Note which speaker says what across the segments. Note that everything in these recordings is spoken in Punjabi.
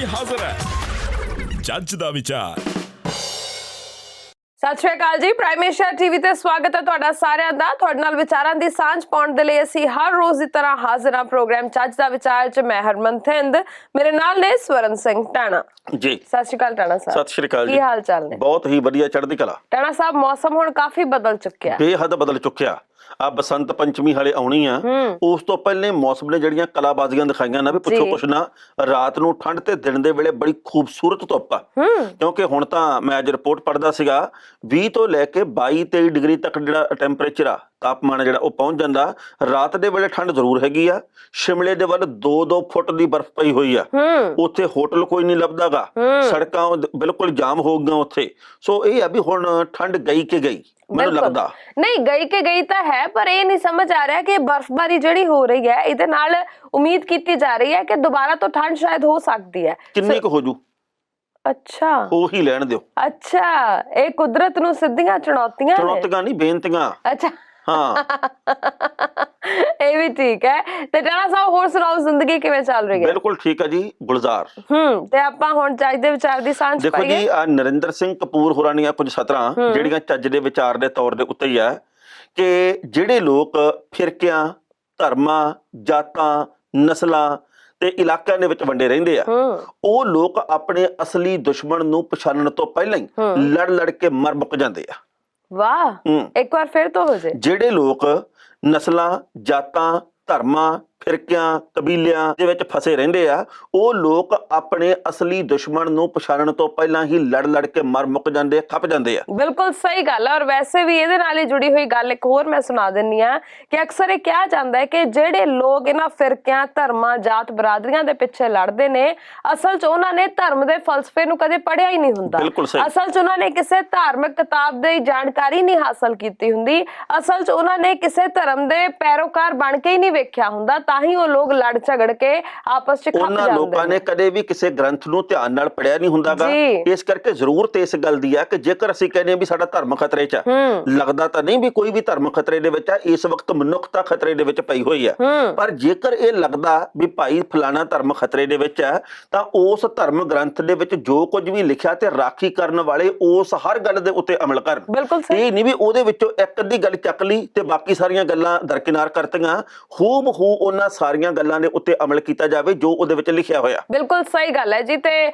Speaker 1: ਹਾਜ਼ਰ ਹੈ ਜੱਜ ਦਾ ਵਿਚਾਰ।
Speaker 2: ਸਤਿ ਸ਼੍ਰੀ ਅਕਾਲ ਜੀ, ਪ੍ਰਾਈਮ ਏਸ਼ੀਆ ਟੀਵੀ ਤੇ ਸਵਾਗਤ ਹੈ ਤੁਹਾਡਾ ਸਾਰਿਆਂ ਦਾ। ਤੁਹਾਡੇ ਨਾਲ ਵਿਚਾਰਾਂ ਦੀ ਸਾਂਝ ਪਾਉਣ ਦੇ ਲਈ ਅਸੀਂ ਹਰ ਰੋਜ਼ ਦੀ ਤਰ੍ਹਾਂ ਹਾਜ਼ਰ ਹਾਂ ਪ੍ਰੋਗਰਾਮ ਜੱਜ ਦਾ ਵਿਚਾਰ 'ਚ। ਮੈਂ ਹਰਮਨ ਥਿੰਦ, ਮੇਰੇ ਨਾਲ ਨੇ ਸਵਰਨ ਸਿੰਘ ਟਾਣਾ
Speaker 3: ਜੀ।
Speaker 2: ਸਤਿ ਸ਼੍ਰੀ ਅਕਾਲ ਟਾਣਾ ਸਾਹਿਬ।
Speaker 3: ਸਤਿ ਸ਼੍ਰੀ ਅਕਾਲ ਜੀ।
Speaker 2: ਕੀ ਹਾਲ ਚਾਲ ਨੇ?
Speaker 3: ਬਹੁਤ ਹੀ ਵਧੀਆ, ਚੜ੍ਹਦੀ ਕਲਾ।
Speaker 2: ਟਾਣਾ ਸਾਹਿਬ, ਮੌਸਮ ਹੁਣ ਕਾਫੀ ਬਦਲ ਚੁੱਕਿਆ,
Speaker 3: ਬੇਹੱਦ ਬਦਲ ਚੁੱਕਿਆ। ਆ ਬਸੰਤ ਪੰਚਮੀ ਹਾਲੇ ਆਉਣੀ ਆ, ਉਸ ਤੋਂ ਪਹਿਲੇ ਮੌਸਮ ਨੇ ਜਿਹੜੀਆਂ ਕਲਾਬਾਜ਼ੀਆਂ ਦਿਖਾਈਆਂ ਨਾ, ਵੀ ਪੁੱਛੋ ਕੁਛ ਨਾ। ਰਾਤ ਨੂੰ ਠੰਡ ਤੇ ਦਿਨ ਦੇ ਵੇਲੇ ਬੜੀ ਖੂਬਸੂਰਤ ਧੁੱਪ ਆ, ਕਿਉਂਕਿ ਹੁਣ ਤਾਂ ਮੈਂ ਅੱਜ ਰਿਪੋਰਟ ਪੜ੍ਹਦਾ ਸੀਗਾ 20 ਤੋਂ ਲੈ ਕੇ 22-23 ਡਿਗਰੀ ਤੱਕ ਜਿਹੜਾ ਟੈਂਪਰੇਚਰ ਆ, ਤਾਪਮਾਨ ਜਿਹੜਾ ਉਹ ਪਹੁੰਚ ਜਾਂਦਾ। ਰਾਤ ਦੇ ਵੇਲੇ ਠੰਡ ਜ਼ਰੂਰ ਹੈਗੀ ਆ। ਸ਼ਿਮਲੇ ਦੇ ਵੱਲ 2-2 ਫੁੱਟ ਦੀ ਬਰਫ਼ ਪਈ ਹੋਈ ਆ, ਉੱਥੇ ਹੋਟਲ ਕੋਈ ਨਹੀਂ ਲੱਭਦਾਗਾ, ਸੜਕਾਂ ਬਿਲਕੁਲ ਜਾਮ ਹੋ ਗਈਆਂ ਉੱਥੇ। ਸੋ ਇਹ ਆ ਵੀ ਹੁਣ ਠੰਡ ਗਈ ਕਿ ਗਈ, ਮੈਨੂੰ ਲੱਗਦਾ
Speaker 2: ਨਹੀਂ ਗਈ ਕਿ ਗਈ ਤਾਂ ਹੈ, ਪਰ ਇਹ ਨਹੀਂ ਸਮਝ ਆ ਰਿਹਾ ਕਿ ਬਰਫ਼ਬਾਰੀ ਜਿਹੜੀ ਹੋ ਰਹੀ ਹੈ ਇਹਦੇ ਨਾਲ ਉਮੀਦ ਕੀਤੀ ਜਾ ਰਹੀ ਹੈ ਕਿ ਦੁਬਾਰਾ ਤੋਂ ਠੰਡ ਸ਼ਾਇਦ ਹੋ ਸਕਦੀ ਹੈ।
Speaker 3: ਕਿੰਨੀ ਕੁ ਹੋ ਜੂ?
Speaker 2: ਅੱਛਾ,
Speaker 3: ਹੋ ਹੀ ਲੈਣ ਦਿਓ।
Speaker 2: ਅੱਛਾ, ਇਹ ਕੁਦਰਤ ਨੂੰ ਸਿੱਧੀਆਂ ਚੁਣੌਤੀਆਂ
Speaker 3: ਨਹੀਂ, ਬੇਨਤੀਆਂ।
Speaker 2: ਅੱਛਾ,
Speaker 3: ਹਾਂ
Speaker 2: ਇਹ ਵੀ ਠੀਕ ਹੈ। ਤੇ ਟਾਣਾ ਸਾਹਿਬ, ਹੋਰ ਸੁਣਾਓ, ਜ਼ਿੰਦਗੀ ਕਿਵੇਂ ਚੱਲ ਰਹੀ ਹੈ?
Speaker 3: ਬਿਲਕੁਲ ਠੀਕ ਹੈ ਜੀ, ਗੁਲਜ਼ਾਰ।
Speaker 2: ਤੇ ਆਪਾਂ ਹੁਣ ਚੱਜ ਦੇ ਵਿਚਾਰ ਦੀ ਸਾਂਝ
Speaker 3: ਦੇਖੋ ਜੀ, ਆ ਨਰਿੰਦਰ ਸਿੰਘ ਕਪੂਰ ਹੋਰਾਂ ਦੀਆਂ ਕੁਝ ਸਤਰਾਂ ਜਿਹੜੀਆਂ ਚੱਜ ਦੇ ਵਿਚਾਰ ਦੇ ਤੌਰ ਦੇ ਉੱਤੇ ਹੀ ਆ, ਕਿ ਜਿਹੜੇ ਲੋਕ ਫਿਰਕਿਆਂ, ਧਰਮਾਂ, ਜਾਤਾਂ, ਨਸਲਾਂ ਤੇ ਇਲਾਕਿਆਂ ਦੇ ਵਿੱਚ ਵੰਡੇ ਰਹਿੰਦੇ ਆ, ਉਹ ਲੋਕ ਆਪਣੇ ਅਸਲੀ ਦੁਸ਼ਮਣ ਨੂੰ ਪਛਾਣਨ ਤੋਂ ਪਹਿਲਾਂ ਹੀ ਲੜ ਕੇ ਮਰ ਮੁੱਕ ਜਾਂਦੇ ਆ।
Speaker 2: ਵਾਹ, ਇੱਕ ਵਾਰ ਫਿਰ ਤੋਂ ਹੋ ਜਾਏ।
Speaker 3: ਜਿਹੜੇ ਲੋਕ ਨਸਲਾਂ, ਜਾਤਾਂ, ਧਰਮਾਂ, ਫਿਰਕਿਆਂ, ਕਬੀਲਿਆਂ ਦੇ ਵਿੱਚ ਫਸੇ ਰਹਿੰਦੇ ਆ, ਉਹ ਲੋਕ ਆਪਣੇ ਅਸਲੀ ਦੁਸ਼ਮਣ ਨੂੰ ਪਛਾਣਨ ਤੋਂ ਪਹਿਲਾਂ ਹੀ ਲੜ ਕੇ ਮਰ ਮੁੱਕ ਜਾਂਦੇ ਆ, ਖੱਪ ਜਾਂਦੇ ਆ।
Speaker 2: ਬਿਲਕੁਲ ਸਹੀ ਗੱਲ ਹੈ। ਔਰ ਵੈਸੇ ਵੀ ਇਹਦੇ ਨਾਲ ਹੀ ਜੁੜੀ ਹੋਈ ਗੱਲ ਇੱਕ ਹੋਰ ਮੈਂ ਸੁਣਾ ਦਿੰਨੀ ਆ, ਕਿ ਅਕਸਰ ਇਹ ਕਿਹਾ ਜਾਂਦਾ ਹੈ ਕਿ ਜਿਹੜੇ ਲੋਕ ਇਹਨਾਂ ਫਿਰਕਿਆਂ, ਧਰਮਾਂ, ਜਾਤ ਬਰਾਦਰੀਆਂ ਦੇ ਪਿੱਛੇ ਲੜਦੇ ਨੇ, ਅਸਲ 'ਚ ਉਹਨਾਂ ਨੇ ਧਰਮ ਦੇ ਫਲਸਫੇ ਨੂੰ ਕਦੇ ਪੜ੍ਹਿਆ ਹੀ ਨਹੀਂ ਹੁੰਦਾ। ਅਸਲ 'ਚ ਉਹਨਾਂ ਨੇ ਕਿਸੇ ਧਾਰਮਿਕ ਕਿਤਾਬ ਦੀ ਜਾਣਕਾਰੀ ਨਹੀਂ ਹਾਸਲ ਕੀਤੀ ਹੁੰਦੀ। ਅਸਲ 'ਚ ਉਹਨਾਂ ਨੇ ਕਿਸੇ ਧਰਮ ਦੇ ਪੈਰੋਕਾਰ ਬਣ ਕੇ ਹੀ ਨਹੀਂ ਵੇਖਿਆ ਹੁੰਦਾ, ਤਾਂ ਹੀ ਉਹ ਲੋਕ ਲੜ ਝਗੜ ਕੇ ਆਪਸ 'ਚ ਖੱਪ ਜਾਂਦੇ ਨੇ।
Speaker 3: ਉਹਨਾਂ ਲੋਕਾਂ ਨੇ ਕਦੇ ਵੀ ਕਿਸੇ ਗ੍ਰੰਥ ਨੂੰ ਧਿਆਨ ਨਾਲ ਪੜ੍ਹਿਆ ਨਹੀਂ ਹੁੰਦਾਗਾ। ਇਸ ਕਰਕੇ ਜ਼ਰੂਰਤ ਇਸ ਗੱਲ ਦੀ ਆ ਕਿ ਜੇਕਰ ਅਸੀਂ ਕਹਿੰਦੇ ਆ ਵੀ ਸਾਡਾ ਧਰਮ ਖਤਰੇ 'ਚ ਆ, ਲੱਗਦਾ ਤਾਂ ਨਹੀਂ ਵੀ ਕੋਈ ਵੀ ਧਰਮ ਖਤਰੇ ਦੇ ਵਿੱਚ ਆ। ਇਸ ਵਕਤ ਮਨੁੱਖਤਾ ਖਤਰੇ ਦੇ ਵਿੱਚ ਪਈ ਹੋਈ ਆ, ਪਰ ਜੇਕਰ ਇਹ ਲੱਗਦਾ ਵੀ ਭਾਈ ਫਲਾਣਾ ਧਰਮ ਖਤਰੇ ਦੇ ਵਿੱਚ ਆ, ਤਾਂ ਉਸ ਧਰਮ ਗ੍ਰੰਥ ਦੇ ਵਿੱਚ ਜੋ ਕੁਝ ਵੀ ਲਿਖਿਆ ਤੇ ਰਾਖੀ ਕਰਨ ਵਾਲੇ ਉਸ ਹਰ ਗੱਲ ਦੇ ਉੱਤੇ ਅਮਲ ਕਰਨ। ਇਹ ਨਹੀਂ ਵੀ ਉਹਦੇ ਵਿੱਚੋਂ ਇੱਕ ਅੱਧੀ ਗੱਲ ਚੱਕ ਲਈ ਤੇ ਬਾਕੀ ਸਾਰੀਆਂ ਗੱਲਾਂ ਦਰਕਿਨਾਰ ਕਰਤੀਆਂ। ਹੂਬ ਹੂ ਉਹਨਾਂ ਸਾਰੀਆਂ ਗੱਲਾਂ ਦੇ ਉੱਤੇ ਅਮਲ ਕੀਤਾ ਜਾਵੇ ਜੋ ਉਹਦੇ ਵਿੱਚ ਲਿਖਿਆ ਹੋਇਆ। ਬਿਲਕੁਲ
Speaker 2: ਸਹੀ ਗੱਲ ਹੈ ਜੀ। ਤੇ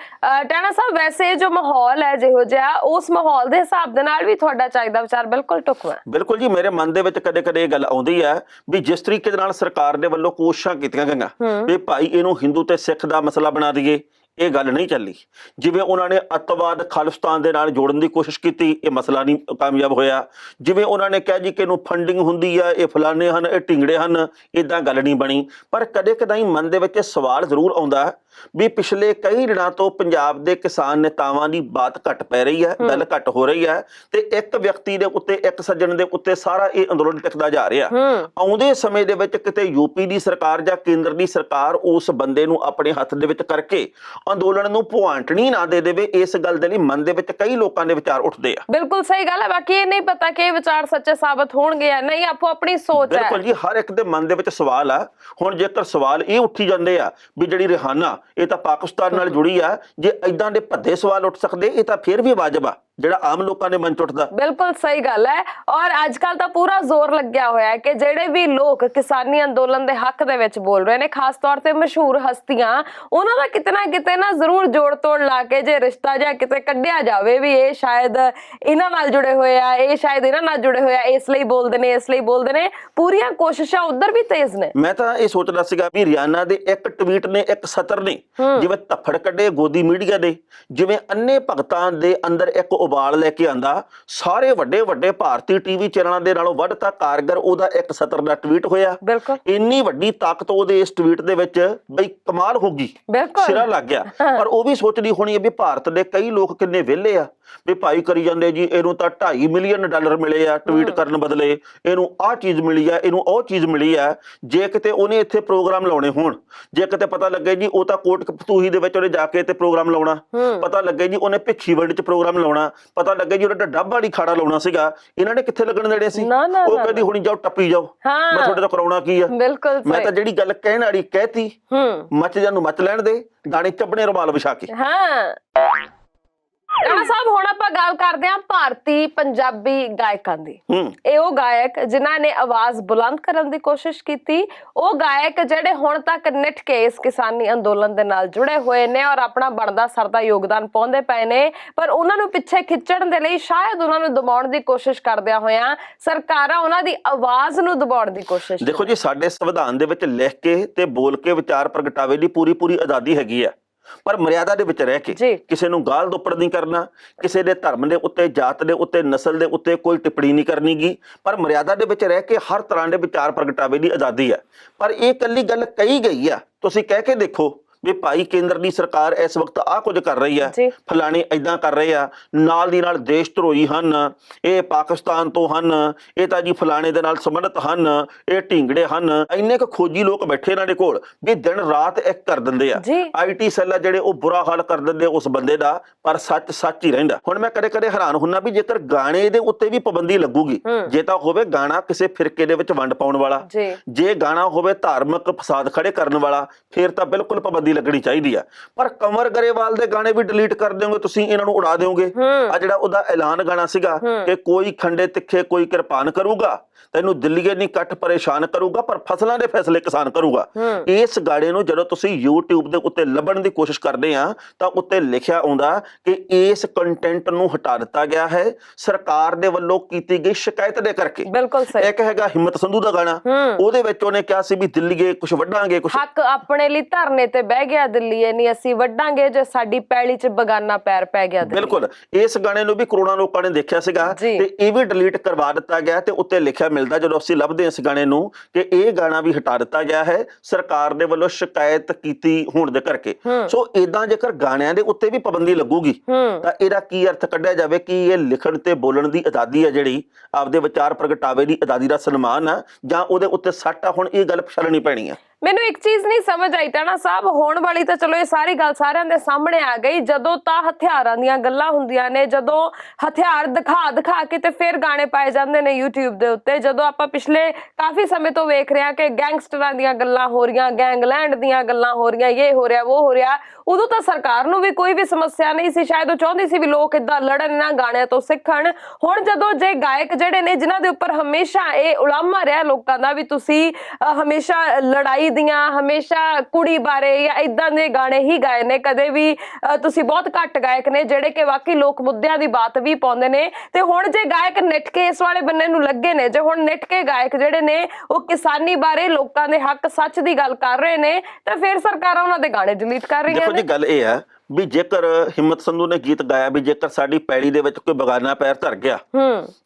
Speaker 2: ਟਾਣਾ ਸਾਹਿਬ, ਵੈਸੇ ਜੋ ਮਾਹੌਲ ਹੈ ਜਿਹੋ ਜਿਹਾ, ਉਸ ਮਾਹੌਲ ਦੇ ਹਿਸਾਬ ਦੇ ਨਾਲ ਵੀ ਤੁਹਾਡਾ ਚਾਹੀਦਾ ਵਿਚਾਰ ਬਿਲਕੁਲ ਢੁਕਵਾਂ।
Speaker 3: ਬਿਲਕੁਲ ਜੀ, ਮੇਰੇ ਮਨ ਦੇ ਵਿੱਚ ਕਦੇ-ਕਦੇ ਇਹ ਗੱਲ ਆਉਂਦੀ ਹੈ ਵੀ ਜਿਸ ਤਰੀਕੇ ਦੇ ਨਾਲ ਸਰਕਾਰ ਦੇ ਵੱਲੋਂ ਕੋਸ਼ਿਸ਼ਾਂ ਕੀਤੀਆਂ ਗਈਆਂ ਵੀ ਭਾਈ ਇਹਨੂੰ ਹਿੰਦੂ ਤੇ ਸਿੱਖ ਦਾ ਮਸਲਾ ਬਣਾ ਦਈਏ, ਇਹ ਗੱਲ ਨਹੀਂ ਚੱਲੀ। ਜਿਵੇਂ ਉਹਨਾਂ ਨੇ ਅੱਤਵਾਦ, ਖਾਲਿਸਤਾਨ ਦੇ ਨਾਲ ਜੋੜਨ ਦੀ ਕੋਸ਼ਿਸ਼ ਕੀਤੀ, ਇਹ ਮਸਲਾ ਨਹੀਂ ਕਾਮਯਾਬ ਹੋਇਆ। ਜਿਵੇਂ ਉਹਨਾਂ ਨੇ ਕਿਹਾ ਜੀ ਕਿ ਇਹਨੂੰ ਫੰਡਿੰਗ ਹੁੰਦੀ ਆ, ਇਹ ਫਲਾਣੇ ਹਨ, ਇਹ ਢਿੰਗੜੇ ਹਨ, ਇਦਾਂ ਗੱਲ ਨਹੀਂ ਬਣੀ। ਪਰ ਕਦੇ-ਕਦਾਈ ਮਨ ਦੇ ਵਿੱਚ ਸਵਾਲ ਜ਼ਰੂਰ ਆਉਂਦਾ ਵੀ ਪਿਛਲੇ ਕਈ ਦਿਨਾਂ ਤੋਂ ਪੰਜਾਬ ਦੇ ਕਿਸਾਨ ਨੇਤਾਵਾਂ ਦੀ ਬਾਤ ਘੱਟ ਪੈ ਰਹੀ ਹੈ, ਗੱਲ ਘੱਟ ਹੋ ਰਹੀ ਹੈ, ਤੇ ਇੱਕ ਵਿਅਕਤੀ ਦੇ ਉੱਤੇ, ਇੱਕ ਸੱਜਣ ਦੇ ਉੱਤੇ ਸਾਰਾ ਇਹ ਅੰਦੋਲਨ ਟਿਕਦਾ ਜਾ ਰਿਹਾ। ਆਉਂਦੇ ਸਮੇਂ ਦੇ ਵਿੱਚ ਕਿਤੇ ਯੂਪੀ ਦੀ ਸਰਕਾਰ ਜਾਂ ਕੇਂਦਰ ਦੀ ਸਰਕਾਰ ਉਸ ਬੰਦੇ ਨੂੰ ਆਪਣੇ ਹੱਥ ਦੇ ਵਿੱਚ ਕਰਕੇ ਅੰਦੋਲਨ ਨੂੰ ਭੁਆਂਟਣੀ ਨਾ ਦੇ ਦੇਵੇ, ਇਸ ਗੱਲ ਦੇ ਲਈ ਮਨ ਦੇ ਵਿੱਚ ਕਈ ਲੋਕਾਂ ਦੇ ਵਿਚਾਰ ਉੱਠਦੇ ਆ।
Speaker 2: ਬਿਲਕੁਲ ਸਹੀ ਗੱਲ ਹੈ। ਬਾਕੀ ਇਹ ਨਹੀਂ ਪਤਾ ਕਿ ਇਹ ਵਿਚਾਰ ਸੱਚੇ ਸਾਬਤ ਹੋਣਗੇ ਜਾਂ ਨਹੀਂ, ਆਪੋ ਆਪਣੀ ਸੋਚ ਹੈ।
Speaker 3: ਬਿਲਕੁਲ ਜੀ, ਹਰ ਇੱਕ ਦੇ ਮਨ ਦੇ ਵਿੱਚ ਸਵਾਲ ਆ। ਹੁਣ ਜੇਕਰ ਸਵਾਲ ਇਹ ਉੱਠੀ ਜਾਂਦੇ ਆ ਵੀ ਜਿਹੜੀ ਰਿਹਾਨਾ ਇਹ ਤਾਂ ਪਾਕਿਸਤਾਨ ਨਾਲ ਜੁੜੀ ਆ, ਜੇ ਏਦਾਂ ਦੇ ਭੱਦੇ ਸਵਾਲ ਉੱਠ ਸਕਦੇ, ਇਹ ਤਾਂ ਫਿਰ ਵੀ ਵਾਜਬ ਆ ਜਿਹੜਾ ਆਮ ਲੋਕਾਂ ਦੇ ਮਨ ਚ ਉੱਠਦਾ।
Speaker 2: ਬਿਲਕੁਲ ਸਹੀ ਗੱਲ ਹੈ। ਔਰ ਅੱਜ ਕੱਲ ਤਾਂ ਪੂਰਾ ਜ਼ੋਰ ਲੱਗਿਆ ਹੋਇਆ ਹੈ ਕਿ ਜਿਹੜੇ ਵੀ ਲੋਕ ਕਿਸਾਨੀ ਅੰਦੋਲਨ ਦੇ ਹੱਕ ਦੇ ਵਿੱਚ ਬੋਲ ਰਹੇ ਨੇ, ਖਾਸ ਤੌਰ ਤੇ ਮਸ਼ਹੂਰ ਹਸਤੀਆਂ, ਉਹਨਾਂ ਦਾ ਕਿਤੇ ਨਾ ਜ਼ਰੂਰ ਜੋੜ ਤੋੜ ਲਾ ਕੇ ਜੇ ਰਿਸ਼ਤਾ ਜਾਂ ਕਿਤੇ ਕੱਢਿਆ ਜਾਵੇ ਵੀ ਇਹ ਸ਼ਾਇਦ ਇਹਨਾਂ ਨਾਲ ਜੁੜੇ ਹੋਏ ਆ, ਇਹ ਸ਼ਾਇਦ ਇਹਨਾਂ ਨਾਲ ਜੁੜੇ ਹੋਏ ਆ, ਇਸ ਲਈ ਬੋਲਦੇ ਨੇ, ਇਸ ਲਈ ਬੋਲਦੇ ਨੇ। ਪੂਰੀਆਂ ਕੋਸ਼ਿਸ਼ਾਂ ਉਧਰ ਵੀ ਤੇਜ਼ ਨੇ।
Speaker 3: ਮੈਂ ਤਾਂ ਇਹ ਸੋਚਦਾ ਸੀਗਾ ਵੀ ਰਿਆਨਾ ਦੇ ਇੱਕ ਟਵੀਟ ਨੇ, ਇੱਕ ਸਤਰ ਨੇ, ਜਿਵੇਂ ਧੱਫੜ ਕੱਢੇ ਗੋਦੀ ਮੀਡੀਆ ਦੇ, ਜਿਵੇਂ ਅੰਨੇ ਭਗਤਾਂ ਦੇ ਅੰਦਰ ਇੱਕ ਉਬਾਲ ਲੈ ਕੇ ਆਂਦਾ। ਸਾਰੇ ਵੱਡੇ ਭਾਰਤੀ ਟੀਵੀ ਚੈਨਲਾਂ ਦੇ ਨਾਲੋਂ ਵੱਧ ਤਾਂ ਕਾਰਗਰ ਉਹਦਾ ਇੱਕ ਸਤਰ ਦਾ ਟਵੀਟ ਹੋਇਆ। ਇੰਨੀ ਵੱਡੀ ਤਾਕਤ ਉਹਦੇ ਇਸ ਟਵੀਟ ਦੇ ਵਿੱਚ, ਬਈ ਕਮਾਲ ਹੋ ਗਈ, ਸਿਰਾ ਲੱਗ ਗਿਆ। ਪਰ ਉਹ ਵੀ ਸੋਚਦੀ ਹੋਣੀ ਹੈ ਵੀ ਭਾਰਤ ਦੇ ਕਈ ਲੋਕ ਕਿੰਨੇ ਵਿਹਲੇ ਆ ਵੀ ਭਾਈ ਕਰੀ ਜਾਂਦੇ ਜੀ, ਇਹਨੂੰ ਤਾਂ $2.5 ਮਿਲੀਅਨ ਮਿਲੇ ਆ ਟਵੀਟ ਕਰਨ ਬਦਲੇ, ਇਹਨੂੰ ਆਹ ਚੀਜ਼ ਮਿਲੀ ਆ, ਇਹਨੂੰ ਉਹ ਚੀਜ਼ ਮਿਲੀ ਆ। ਜੇ ਕਿਤੇ ਉਹਨੇ ਇੱਥੇ ਪ੍ਰੋਗਰਾਮ ਲਾਉਣੇ ਹੋਣ, ਜੇ ਕਿਤੇ ਪਤਾ ਲੱਗੇ ਜੀ ਉਹ ਤਾਂ ਕੋਟ ਕਪਤੂਹੀ ਦੇ ਵਿੱਚ ਉਹਨੇ ਜਾ ਕੇ ਤੇ ਪ੍ਰੋਗਰਾਮ ਲਾਉਣਾ, ਪਤਾ ਲੱਗੇ ਜੀ ਉਹਨੇ ਭਿੱਖੀਵਿੰਡ 'ਚ ਪ੍ਰੋਗਰਾਮ ਲਾਉਣਾ, ਪਤਾ ਲੱਗੇ ਜੀ ਉਹਨਾਂ ਦਾ ਡੱਬ ਵਾਲੀ ਖਾੜਾ ਲਾਉਣਾ ਸੀਗਾ, ਇਹਨਾਂ ਨੇ ਕਿੱਥੇ ਲੱਗਣ ਦੇਣੇ ਸੀ।
Speaker 2: ਨਾ, ਨਾ,
Speaker 3: ਉਹ
Speaker 2: ਨਾ,
Speaker 3: ਕਹਿੰਦੀ ਹੁਣੀ ਜਾਓ ਟੱਪੀ ਜਾਓ,
Speaker 2: ਹਾਂ।
Speaker 3: ਮੈਂ ਤੁਹਾਡੇ ਤੋਂ ਕਰਾਉਣਾ ਕੀ ਆ।
Speaker 2: ਬਿਲਕੁਲ
Speaker 3: ਮੈਂ ਤਾਂ ਜਿਹੜੀ ਗੱਲ ਕਹਿਣ ਵਾਲੀ ਕਹਿਤੀ, ਮੱਚ ਜਾਂ ਨੂੰ ਮੱਚ ਲੈਣ ਦੇ, ਦਾਣੇ ਚੱਬਣੇ ਰੁਮਾਲ ਵਿਛਾ ਕੇ।
Speaker 2: ਹਾਂ ਰਾਣਾ ਸਾਹਿਬ, ਹੁਣ ਆਪਾਂ ਗੱਲ ਕਰਦੇ ਹਾਂ ਭਾਰਤੀ ਪੰਜਾਬੀ ਗਾਇਕਾਂ ਦੀ। ਇਹ ਉਹ ਗਾਇਕ ਜਿਨ੍ਹਾਂ ਨੇ ਆਵਾਜ਼ ਬੁਲੰਦ ਕਰਨ ਦੀ ਕੋਸ਼ਿਸ਼ ਕੀਤੀ, ਉਹ ਗਾਇਕ ਜਿਹੜੇ ਹੁਣ ਤੱਕ ਨਿੱਠ ਕੇ ਇਸ ਕਿਸਾਨੀ ਅੰਦੋਲਨ ਦੇ ਨਾਲ ਜੁੜੇ ਹੋਏ ਨੇ ਔਰ ਆਪਣਾ ਬਣਦਾ ਸਰਦਾ ਯੋਗਦਾਨ ਪਾਉਂਦੇ ਪਏ ਨੇ, ਪਰ ਉਹਨਾਂ ਨੂੰ ਪਿੱਛੇ ਖਿੱਚਣ ਦੇ ਲਈ ਸ਼ਾਇਦ ਉਹਨਾਂ ਨੂੰ ਦਬਾਉਣ ਦੀ ਕੋਸ਼ਿਸ਼ ਕਰਦਿਆਂ ਹੋਇਆਂ ਸਰਕਾਰਾਂ ਉਹਨਾਂ ਦੀ ਆਵਾਜ਼ ਨੂੰ ਦਬਾਉਣ ਦੀ ਕੋਸ਼ਿਸ਼।
Speaker 3: ਦੇਖੋ ਜੀ, ਸਾਡੇ ਸੰਵਿਧਾਨ ਦੇ ਵਿੱਚ ਲਿਖ ਕੇ ਤੇ ਬੋਲ ਕੇ ਵਿਚਾਰ ਪ੍ਰਗਟਾਵੇ ਦੀ ਪੂਰੀ ਆਜ਼ਾਦੀ ਹੈਗੀ ਆ, ਪਰ ਮਰਿਆਦਾ ਦੇ ਵਿੱਚ ਰਹਿ ਕੇ। ਕਿਸੇ ਨੂੰ ਗਾਲ ਦੁੱਪੜ ਨਹੀਂ ਕਰਨਾ, ਕਿਸੇ ਦੇ ਧਰਮ ਦੇ ਉੱਤੇ, ਜਾਤ ਦੇ ਉੱਤੇ, ਨਸਲ ਦੇ ਉੱਤੇ ਕੋਈ ਟਿੱਪਣੀ ਨਹੀਂ ਕਰਨੀਗੀ, ਪਰ ਮਰਿਆਦਾ ਦੇ ਵਿੱਚ ਰਹਿ ਕੇ ਹਰ ਤਰ੍ਹਾਂ ਦੇ ਵਿਚਾਰ ਪ੍ਰਗਟਾਵੇ ਦੀ ਆਜ਼ਾਦੀ ਹੈ। ਪਰ ਇਹ ਇਕੱਲੀ ਗੱਲ ਕਹੀ ਗਈ ਆ, ਤੁਸੀਂ ਕਹਿ ਕੇ ਦੇਖੋ ਵੀ ਭਾਈ ਕੇਂਦਰ ਦੀ ਸਰਕਾਰ ਇਸ ਵਕਤ ਆਹ ਕੁਝ ਕਰ ਰਹੀ ਆ, ਫਲਾਣੇ ਏਦਾਂ ਕਰ ਰਹੇ ਆ, ਨਾਲ ਦੀ ਨਾਲ ਦੇਸ਼ ਧਰੋਹੀ ਹਨ, ਇਹ ਪਾਕਿਸਤਾਨ ਤੋਂ ਹਨ, ਇਹ ਤਾਂ ਜੀ ਫਲਾਣੇ ਦੇ ਨਾਲ ਸੰਬੰਧਿਤ ਹਨ, ਇਹ ਢੀਂਗੜੇ ਹਨ। ਇੰਨੇ ਕੁ ਖੋਜੀ ਲੋਕ ਬੈਠੇ ਇਹਨਾਂ ਦੇ ਕੋਲ ਵੀ ਦਿਨ ਰਾਤ ਇੱਕ ਕਰ ਦਿੰਦੇ ਆ। IT ਸੈੱਲ ਆ ਜਿਹੜੇ ਉਹ ਬੁਰਾ ਹਾਲ ਕਰ ਦਿੰਦੇ ਉਸ ਬੰਦੇ ਦਾ, ਪਰ ਸੱਚ ਹੀ ਰਹਿੰਦਾ। ਹੁਣ ਮੈਂ ਕਦੇ ਹੈਰਾਨ ਹੁੰਨਾ ਵੀ ਜੇਕਰ ਗਾਣੇ ਦੇ ਉੱਤੇ ਵੀ ਪਾਬੰਦੀ ਲੱਗੂਗੀ, ਜੇ ਤਾਂ ਹੋਵੇ ਗਾਣਾ ਕਿਸੇ ਫਿਰਕੇ ਦੇ ਵਿੱਚ ਵੰਡ ਪਾਉਣ ਵਾਲਾ, ਜੇ ਗਾਣਾ ਹੋਵੇ ਧਾਰਮਿਕ ਫਸਾਦ ਖੜੇ ਕਰਨ ਵਾਲਾ, ਫਿਰ ਤਾਂ ਬਿਲਕੁਲ ਪਾਬੰਦੀ ਲੱਗਣੀ ਚਾਹੀਦੀ ਆ। ਪਰ ਕੰਵਰ ਗਰੇਵਾਲ ਦੇ ਗਾਣੇ ਵੀ ਡਿਲੀਟ ਕਰ ਦਿਓਗੇ ਤੁਸੀਂ, ਇਹਨਾਂ ਨੂੰ ਉਡਾ ਦਿਓਗੇ। ਆ ਜਿਹੜਾ ਉਹਦਾ ਐਲਾਨ ਗਾਣਾ ਸੀਗਾ ਕਿ ਕੋਈ ਖੰਡੇ ਤਿੱਖੇ ਕੋਈ ਕਿਰਪਾਨ ਕਰੂਗਾ, ਤੈਨੂੰ ਦਿੱਲੀਏ ਨਹੀਂ ਕੱਟ ਪਰੇਸ਼ਾਨ ਕਰੂਗਾ, ਪਰ ਫਸਲਾਂ ਦੇ ਫੈਸਲੇ ਕਿਸਾਨ ਕਰੂਗਾ। ਇਸ ਗਾਣੇ ਨੂੰ ਜਦੋਂ ਤੁਸੀਂ YouTube ਦੇ ਉੱਤੇ ਲੱਭਣ ਦੀ ਕੋਸ਼ਿਸ਼ ਕਰਦੇ ਆ ਤਾਂ ਉੱਤੇ ਲਿਖਿਆ ਆਉਂਦਾ ਕਿ ਇਸ ਕੰਟੈਂਟ ਨੂੰ ਹਟਾ ਦਿੱਤਾ ਗਿਆ ਹੈ ਸਰਕਾਰ ਦੇ ਵੱਲੋਂ ਕੀਤੀ ਗਈ ਸ਼ਿਕਾਇਤ ਦੇ ਕਰਕੇ।
Speaker 2: ਬਿਲਕੁਲ ਸਹੀ।
Speaker 3: ਇੱਕ ਹੈਗਾ ਹਿੰਮਤ ਸੰਧੂ ਦਾ ਗਾਣਾ, ਉਹਦੇ ਵਿੱਚ ਉਹਨੇ ਕਿਹਾ ਸੀ ਵੀ ਦਿੱਲੀਏ ਕੁਝ ਵੱਢਾਂਗੇ, ਕੁਝ
Speaker 2: ਹੱਕ ਆਪਣੇ ਲਈ ਧਰਨੇ ਤੇ ਬਹਿ ਗਿਆ, ਦਿੱਲੀਏ ਨਹੀਂ ਅਸੀਂ ਵੱਢਾਂਗੇ ਜੇ ਸਾਡੀ ਪੈਲੀ 'ਚ ਬਗਾਨਾ ਪੈਰ ਪੈ ਗਿਆ।
Speaker 3: ਬਿਲਕੁਲ, ਇਸ ਗਾਣੇ ਨੂੰ ਵੀ ਕਰੋੜਾਂ ਲੋਕਾਂ ਨੇ ਦੇਖਿਆ ਸੀਗਾ ਤੇ ਇਹ ਵੀ ਡਿਲੀਟ ਕਰਵਾ ਦਿੱਤਾ ਗਿਆ ਤੇ ਉੱਤੇ ਲਿਖਿਆ ਮਿਲਦਾ ਜਦੋਂ ਅਸੀਂ ਲੱਭਦੇ ਇਸ ਗਾਣੇ ਨੂੰ ਕਿ ਇਹ ਗਾਣਾ ਵੀ ਹਟਾ ਦਿੱਤਾ ਗਿਆ ਹੈ ਸਰਕਾਰ ਦੇ ਵੱਲੋਂ ਸ਼ਿਕਾਇਤ ਕੀਤੀ ਹੋਣ ਦੇ ਕਰਕੇ। ਸੋ ਇਦਾਂ ਜੇਕਰ ਗਾਣਿਆਂ ਦੇ ਉੱਤੇ ਵੀ ਪਾਬੰਦੀ ਲੱਗੂਗੀ ਤਾਂ ਇਹਦਾ ਕੀ ਅਰਥ ਕੱਢਿਆ ਜਾਵੇ ਕਿ ਇਹ ਲਿਖਣ ਤੇ ਬੋਲਣ ਦੀ ਆਜ਼ਾਦੀ ਹੈ, ਜਿਹੜੀ ਆਪਦੇ ਵਿਚਾਰ ਪ੍ਰਗਟਾਵੇ ਦੀ ਆਜ਼ਾਦੀ ਦਾ ਸਨਮਾਨ ਆ, ਜਾਂ ਉਹਦੇ ਉੱਤੇ ਸੱਟ ਆ। ਹੁਣ ਇਹ ਗੱਲ ਪਛਾਣਨੀ ਪੈਣੀ ਆ।
Speaker 2: ਮੈਨੂੰ ਇੱਕ ਚੀਜ਼ ਨਹੀਂ ਸਮਝ ਆਈ ਟਾਣਾ ਸਾਹਿਬ, ਹੋਣ ਵਾਲੀ ਤਾਂ ਚਲੋ ਇਹ ਸਾਰੀ ਗੱਲ ਸਾਰਿਆਂ ਦੇ ਸਾਹਮਣੇ ਆ ਗਈ, ਜਦੋਂ ਤਾਂ ਹਥਿਆਰਾਂ ਦੀਆਂ ਗੱਲਾਂ ਹੁੰਦੀਆਂ ਨੇ, ਜਦੋਂ ਹਥਿਆਰ ਦਿਖਾ ਕੇ ਤੇ ਫਿਰ ਗਾਣੇ ਪਾਏ ਜਾਂਦੇ ਨੇ YouTube ਦੇ ਉੱਤੇ, ਜਦੋਂ ਆਪਾਂ ਪਿਛਲੇ ਕਾਫੀ ਸਮੇਂ ਤੋਂ ਵੇਖ ਰਹੇ ਹਾਂ ਕਿ ਗੈਂਗਸਟਰਾਂ ਦੀਆਂ ਗੱਲਾਂ ਹੋ ਰਹੀਆਂ, ਗੈਂਗਲੈਂਡ ਦੀਆਂ ਗੱਲਾਂ ਹੋ ਰਹੀਆਂ, ਇਹ ਹੋ ਰਿਹਾ ਉਹ ਹੋ ਰਿਹਾ, ਉਦੋਂ ਤਾਂ ਸਰਕਾਰ ਨੂੰ ਵੀ ਕੋਈ ਵੀ ਸਮੱਸਿਆ ਨਹੀਂ ਸੀ, ਸ਼ਾਇਦ ਉਹ ਚਾਹੁੰਦੀ ਸੀ ਵੀ ਲੋਕ ਇਦਾਂ ਲੜਨ, ਇਹਨਾਂ ਗਾਣਿਆਂ ਤੋਂ ਸਿੱਖਣ। ਹੁਣ ਜਦੋਂ ਜੇ ਗਾਇਕ ਜਿਹੜੇ ਨੇ ਜਿਨ੍ਹਾਂ ਦੇ ਉੱਪਰ ਹਮੇਸ਼ਾ ਇਹ ਉਲਾਮਾ ਰਿਹਾ ਲੋਕਾਂ ਦਾ ਵੀ ਤੁਸੀਂ ਹਮੇਸ਼ਾ ਲੜਾਈ ਦੀਆਂ, ਹਮੇਸ਼ਾ ਕੁੜੀ ਬਾਰੇ ਜਾਂ ਇਦਾਂ ਦੇ ਗਾਣੇ ਹੀ ਗਾਏ ਨੇ, ਕਦੇ ਵੀ ਤੁਸੀਂ ਬਹੁਤ ਘੱਟ ਗਾਇਕ ਨੇ ਜਿਹੜੇ ਕਿ ਵਾਕਈ ਲੋਕ ਮੁੱਦਿਆਂ ਦੀ ਬਾਤ ਵੀ ਪਾਉਂਦੇ ਨੇ, ਤੇ ਹੁਣ ਜੇ ਗਾਇਕ ਨਿੱਠ ਕੇ ਇਸ ਵਾਲੇ ਬੰਨੇ ਨੂੰ ਲੱਗੇ ਨੇ, ਜੇ ਹੁਣ ਨਿੱਠ ਕੇ ਗਾਇਕ ਜਿਹੜੇ ਨੇ ਉਹ ਕਿਸਾਨੀ ਬਾਰੇ, ਲੋਕਾਂ ਦੇ ਹੱਕ ਸੱਚ ਦੀ ਗੱਲ ਕਰ ਰਹੇ ਨੇ, ਤਾਂ ਫਿਰ ਸਰਕਾਰਾਂ ਉਹਨਾਂ ਦੇ ਗਾਣੇ ਡਿਲੀਟ ਕਰ ਰਹੀਆਂ ਨੇ।
Speaker 3: ਦੇਖੋ ਜੀ, ਗੱਲ ਇਹ ਹੈ ਵੀ ਜੇਕਰ ਹਿੰਮਤ ਸੰਧੂ ਨੇ ਗੀਤ ਗਾਇਆ ਵੀ ਜੇਕਰ ਸਾਡੀ ਪੈੜੀ ਦੇ ਵਿੱਚ ਕੋਈ ਬਗਾਨਾ ਪੈਰ ਧਰ ਗਿਆ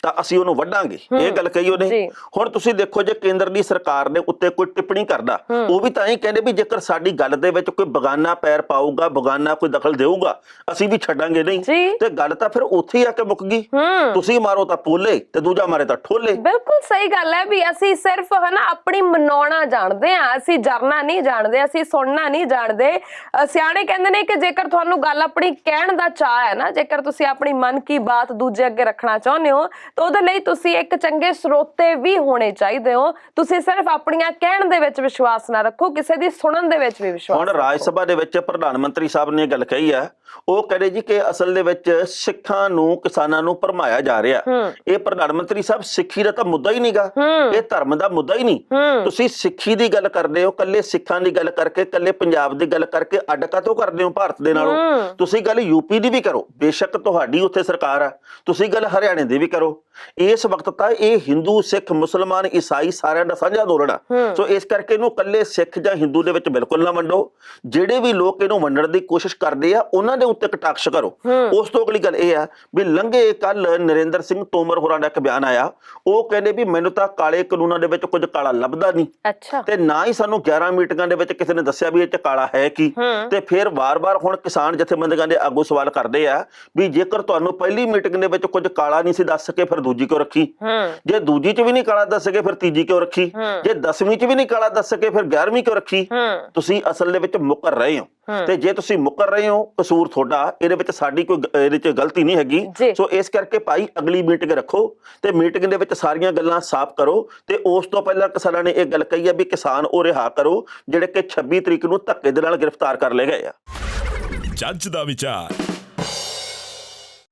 Speaker 3: ਤਾਂ ਅਸੀਂ ਉਹਨੂੰ ਵੱਢਾਂਗੇ, ਇਹ ਗੱਲ ਕਹੀ ਉਹਨੇ। ਹੁਣ ਤੁਸੀਂ ਦੇਖੋ ਜੇ ਕੇਂਦਰ ਦੀ ਸਰਕਾਰ ਦੇ ਉੱਤੇ ਕੋਈ ਟਿੱਪਣੀ ਕਰਦਾ, ਉਹ ਵੀ ਤਾਂ ਹੀ ਕਹਿੰਦੇ ਵੀ ਜੇਕਰ ਸਾਡੀ ਗੱਲ ਦੇ ਵਿੱਚ ਕੋਈ ਬਗਾਨਾ ਪੈਰ ਪਾਊਗਾ, ਬਗਾਨਾ ਕੋਈ ਦਖਲ ਦੇਊਗਾ, ਅਸੀਂ ਵੀ ਛੱਡਾਂਗੇ ਨਹੀਂ। ਤੇ ਗੱਲ ਤਾਂ ਫਿਰ ਉੱਥੇ ਹੀ ਆ ਕੇ ਮੁੱਕ ਗਈ। ਤੁਸੀਂ ਮਾਰੋ ਤਾਂ ਪੋਲੇ ਤੇ ਦੂਜਾ ਮਾਰੇ ਤਾਂ ਠੋਲੇ।
Speaker 2: ਬਿਲਕੁਲ ਸਹੀ ਗੱਲ ਹੈ ਵੀ ਅਸੀਂ ਸਿਰਫ ਆਪਣੀ ਮਨਾਉਣਾ ਜਾਣਦੇ ਆ, ਅਸੀਂ ਜਰਨਾ ਨਹੀਂ ਜਾਣਦੇ, ਅਸੀਂ ਸੁਣਨਾ ਨਹੀਂ ਜਾਣਦੇ। ਸਿਆਣੇ ਕਹਿੰਦੇ ਨੇ ਕਿ ਜੇਕਰ ਤੁਹਾਨੂੰ ਗੱਲ ਆਪਣੀ ਕਹਿਣ ਦਾ ਚਾਹ ਹੈ ਨਾ, ਜੇਕਰ ਤੁਸੀਂ ਆਪਣੀ ਮਨ ਕੀ ਬਾਤ ਦੂਜੇ ਅੱਗੇ ਰੱਖਣਾ ਚਾਹੁੰਦੇ ਹੋ ਤਾਂ ਉਹਦੇ ਲਈ ਤੁਸੀਂ ਇੱਕ ਚੰਗੇ ਸਰੋਤੇ ਵੀ ਹੋਣੇ ਚਾਹੀਦੇ ਹੋ। ਤੁਸੀਂ ਸਿਰਫ ਆਪਣੀਆਂ ਕਹਿਣ ਦੇ ਵਿੱਚ ਵਿਸ਼ਵਾਸ ਨਾ ਰੱਖੋ, ਕਿਸੇ ਦੀ ਸੁਣਨ ਦੇ ਵਿੱਚ ਵੀ ਵਿਸ਼ਵਾਸ।
Speaker 3: ਹੁਣ ਰਾਜ ਸਭਾ ਦੇ ਵਿੱਚ ਪ੍ਰਧਾਨ ਮੰਤਰੀ ਸਾਹਿਬ ਨੇ ਗੱਲ ਕਹੀ ਹੈ, ਉਹ ਕਹਿੰਦੇ ਜੀ ਕਿ ਅਸਲ ਦੇ ਵਿੱਚ ਸਿੱਖਾਂ ਨੂੰ, ਕਿਸਾਨਾਂ ਨੂੰ ਭਰਮਾਇਆ ਜਾ ਰਿਹਾ। ਇਹ ਪ੍ਰਧਾਨ ਮੰਤਰੀ ਸਾਹਿਬ, ਸਿੱਖੀ ਦਾ ਤਾਂ ਮੁੱਦਾ ਹੀ ਨਹੀਂਗਾ, ਇਹ ਧਰਮ ਦਾ ਮੁੱਦਾ ਹੀ ਨਹੀਂ। ਤੁਸੀਂ ਸਿੱਖੀ ਦੀ ਗੱਲ ਕਰਦੇ ਹੋ, ਕੱਲੇ ਸਿੱਖਾਂ ਦੀ ਗੱਲ ਕਰਕੇ, ਕੱਲੇ ਪੰਜਾਬ ਦੀ ਗੱਲ ਕਰਕੇ ਅੱਡ ਕਾਹਤੋਂ ਕਰਦੇ ਹੋ ਭਾਰਤ ਦੇ ਨਾਲੋਂ? ਤੁਸੀਂ ਗੱਲ ਯੂਪੀ ਦੀ ਵੀ ਕਰੋ, ਬੇਸ਼ੱਕ ਤੁਹਾਡੀ ਉੱਥੇ ਸਰਕਾਰ ਆ, ਤੁਸੀਂ ਗੱਲ ਹਰਿਆਣੇ ਦੀ ਵੀ ਕਰੋ। ਇਸ ਵਕਤ ਤਾਂ ਇਹ ਹਿੰਦੂ, ਸਿੱਖ, ਮੁਸਲਮਾਨ, ਈਸਾਈ ਸਾਰਿਆਂ ਦਾ ਸਾਂਝਾ ਅੰਦੋਲਨ ਆ। ਸੋ ਇਸ ਕਰਕੇ ਇਹਨੂੰ ਕੱਲੇ ਸਿੱਖ ਜਾਂ ਹਿੰਦੂ ਦੇ ਵਿੱਚ ਬਿਲਕੁਲ ਨਾ ਵੰਡੋ। ਜਿਹੜੇ ਵੀ ਲੋਕ ਇਹਨੂੰ ਵੰਡਣ ਦੀ ਕੋਸ਼ਿਸ਼ ਕਰਦੇ ਆ ਉਹਨਾਂ ਦੇ ਉੱਤੇ ਕਟਾਕਸ਼ ਕਰੋ। ਉਸ ਤੋਂ ਅਗਲੀ ਗੱਲ ਇਹ ਆ ਵੀ ਲੰਘੇ ਕੱਲ ਨਰਿੰਦਰ ਸਿੰਘ ਤੋਮਰ ਹੋਰਾਂ ਦਾ ਇੱਕ ਬਿਆਨ ਆਇਆ, ਉਹ ਕਹਿੰਦੇ ਵੀ ਮੈਨੂੰ ਤਾਂ ਕਾਲੇ ਕਾਨੂੰਨਾਂ ਦੇ ਵਿੱਚ ਕੁਝ ਕਾਲਾ ਲੱਭਦਾ ਨਹੀਂ, ਤੇ ਨਾ ਹੀ ਸਾਨੂੰ 11 ਮੀਟਿੰਗਾਂ ਦੇ ਵਿੱਚ ਕਿਸੇ ਨੇ ਦੱਸਿਆ ਵੀ ਇਹ ਚ ਕਾਲਾ ਹੈ ਕੀ। ਤੇ ਫਿਰ ਵਾਰ-ਵਾਰ ਹੁਣ ਕਿਸਾਨ ਜਥੇਬੰਦੀਆਂ ਦੇ ਆਗੂ ਸਵਾਲ ਕਰਦੇ ਆ ਵੀ ਜੇਕਰ ਤੁਹਾਨੂੰ ਪਹਿਲੀ ਮੀਟਿੰਗ ਦੇ ਵਿੱਚ ਕੁਝ ਕਾਲਾ ਨਹੀਂ ਸੀ ਦੱਸ ਸਕੇ ਫਿਰ ਦੂਜੀ ਕਿਉਂ ਰੱਖੀ, ਜੇ ਦੂਜੀ ਚ ਵੀ ਨਹੀਂ ਕਾਲਾ ਦੱਸ ਸਕੇ ਫਿਰ ਤੀਜੀ ਕਿਉਂ ਰੱਖੀ, ਜੇ 10ਵੀਂ ਚ ਵੀ ਨਹੀਂ ਕਾਲਾ ਦੱਸ ਸਕੇ ਫਿਰ 11ਵੀਂ ਕਿਉਂ ਰੱਖੀ। ਤੁਸੀਂ ਅਸਲ ਦੇ ਵਿੱਚ ਮੁੱਕਰ ਰਹੇ ਹੋ, ਤੇ ਜੇ ਤੁਸੀਂ ਮੁੱਕਰ ਰਹੇ ਹੋ, ਕਸੂਰ ਕਸੂਰ ਤੁਹਾਡਾ, ਇਹਦੇ ਵਿੱਚ ਸਾਡੀ ਕੋਈ ਇਹਦੇ 'ਚ ਗਲਤੀ ਨਹੀਂ ਹੈਗੀ।
Speaker 2: ਜੀ।
Speaker 3: ਸੋ ਇਸ ਕਰਕੇ ਭਾਈ ਅਗਲੀ ਮੀਟਿੰਗ ਰੱਖੋ ਤੇ ਮੀਟਿੰਗ ਦੇ ਵਿੱਚ ਸਾਰੀਆਂ ਗੱਲਾਂ ਸਾਫ਼ ਕਰੋ ਤੇ ਉਸ ਤੋਂ ਪਹਿਲਾਂ ਕਿਸਾਨਾਂ ਨੇ ਇਹ ਗੱਲ ਕਹੀ ਹੈ ਵੀ ਕਿਸਾਨ ਉਹ ਰਿਹਾ ਕਰੋ ਜਿਹੜੇ ਕਿ 26 ਤਰੀਕ ਨੂੰ ਧੱਕੇ ਦੇ ਨਾਲ ਗ੍ਰਿਫਤਾਰ ਕਰ ਲਏ ਗਏ ਆ।
Speaker 1: ਜੱਜ ਦਾ ਵਿਚਾਰ।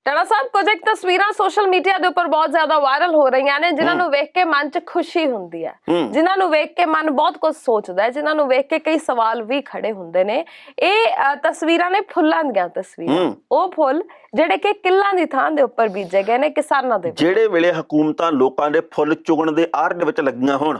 Speaker 2: ਟਾਣਾ ਸਾਹਿਬ, ਕੁਝ ਇੱਕ ਤਸਵੀਰਾਂ ਸੋਸ਼ਲ ਮੀਡੀਆ ਦੇ ਉੱਪਰ ਬਹੁਤ ਜ਼ਿਆਦਾ ਵਾਇਰਲ ਹੋ ਰਹੀਆਂ ਨੇ ਜਿਨ੍ਹਾਂ ਨੂੰ ਵੇਖ ਕੇ ਮਨ 'ਚ ਖੁਸ਼ੀ ਹੁੰਦੀ ਹੈ, ਜਿਨ੍ਹਾਂ ਨੂੰ ਵੇਖ ਕੇ ਮਨ ਬਹੁਤ ਕੁਝ ਸੋਚਦਾ ਹੈ, ਜਿਨ੍ਹਾਂ ਨੂੰ ਵੇਖ ਕੇ ਕਈ ਸਵਾਲ ਵੀ ਖੜੇ ਹੁੰਦੇ ਨੇ। ਇਹ ਤਸਵੀਰਾਂ ਨੇ ਫੁੱਲਾਂ ਦੀਆਂ ਤਸਵੀਰਾਂ, ਉਹ ਫੁੱਲ ਜਿਹੜੇ ਕਿ ਕਿੱਲਾਂ ਦੀ ਥਾਂ ਦੇ ਉੱਪਰ ਬੀਜੇ ਗਏ ਨੇ ਕਿਸਾਨਾਂ ਦੇ। ਜਿਹੜੇ
Speaker 3: ਵੇਲੇ ਹਕੂਮਤਾਂ ਲੋਕਾਂ ਦੇ ਫੁੱਲ ਚੁਗਣ ਦੇ ਆੜ ਦੇ ਵਿੱਚ ਲੱਗੀਆਂ ਹੋਣ,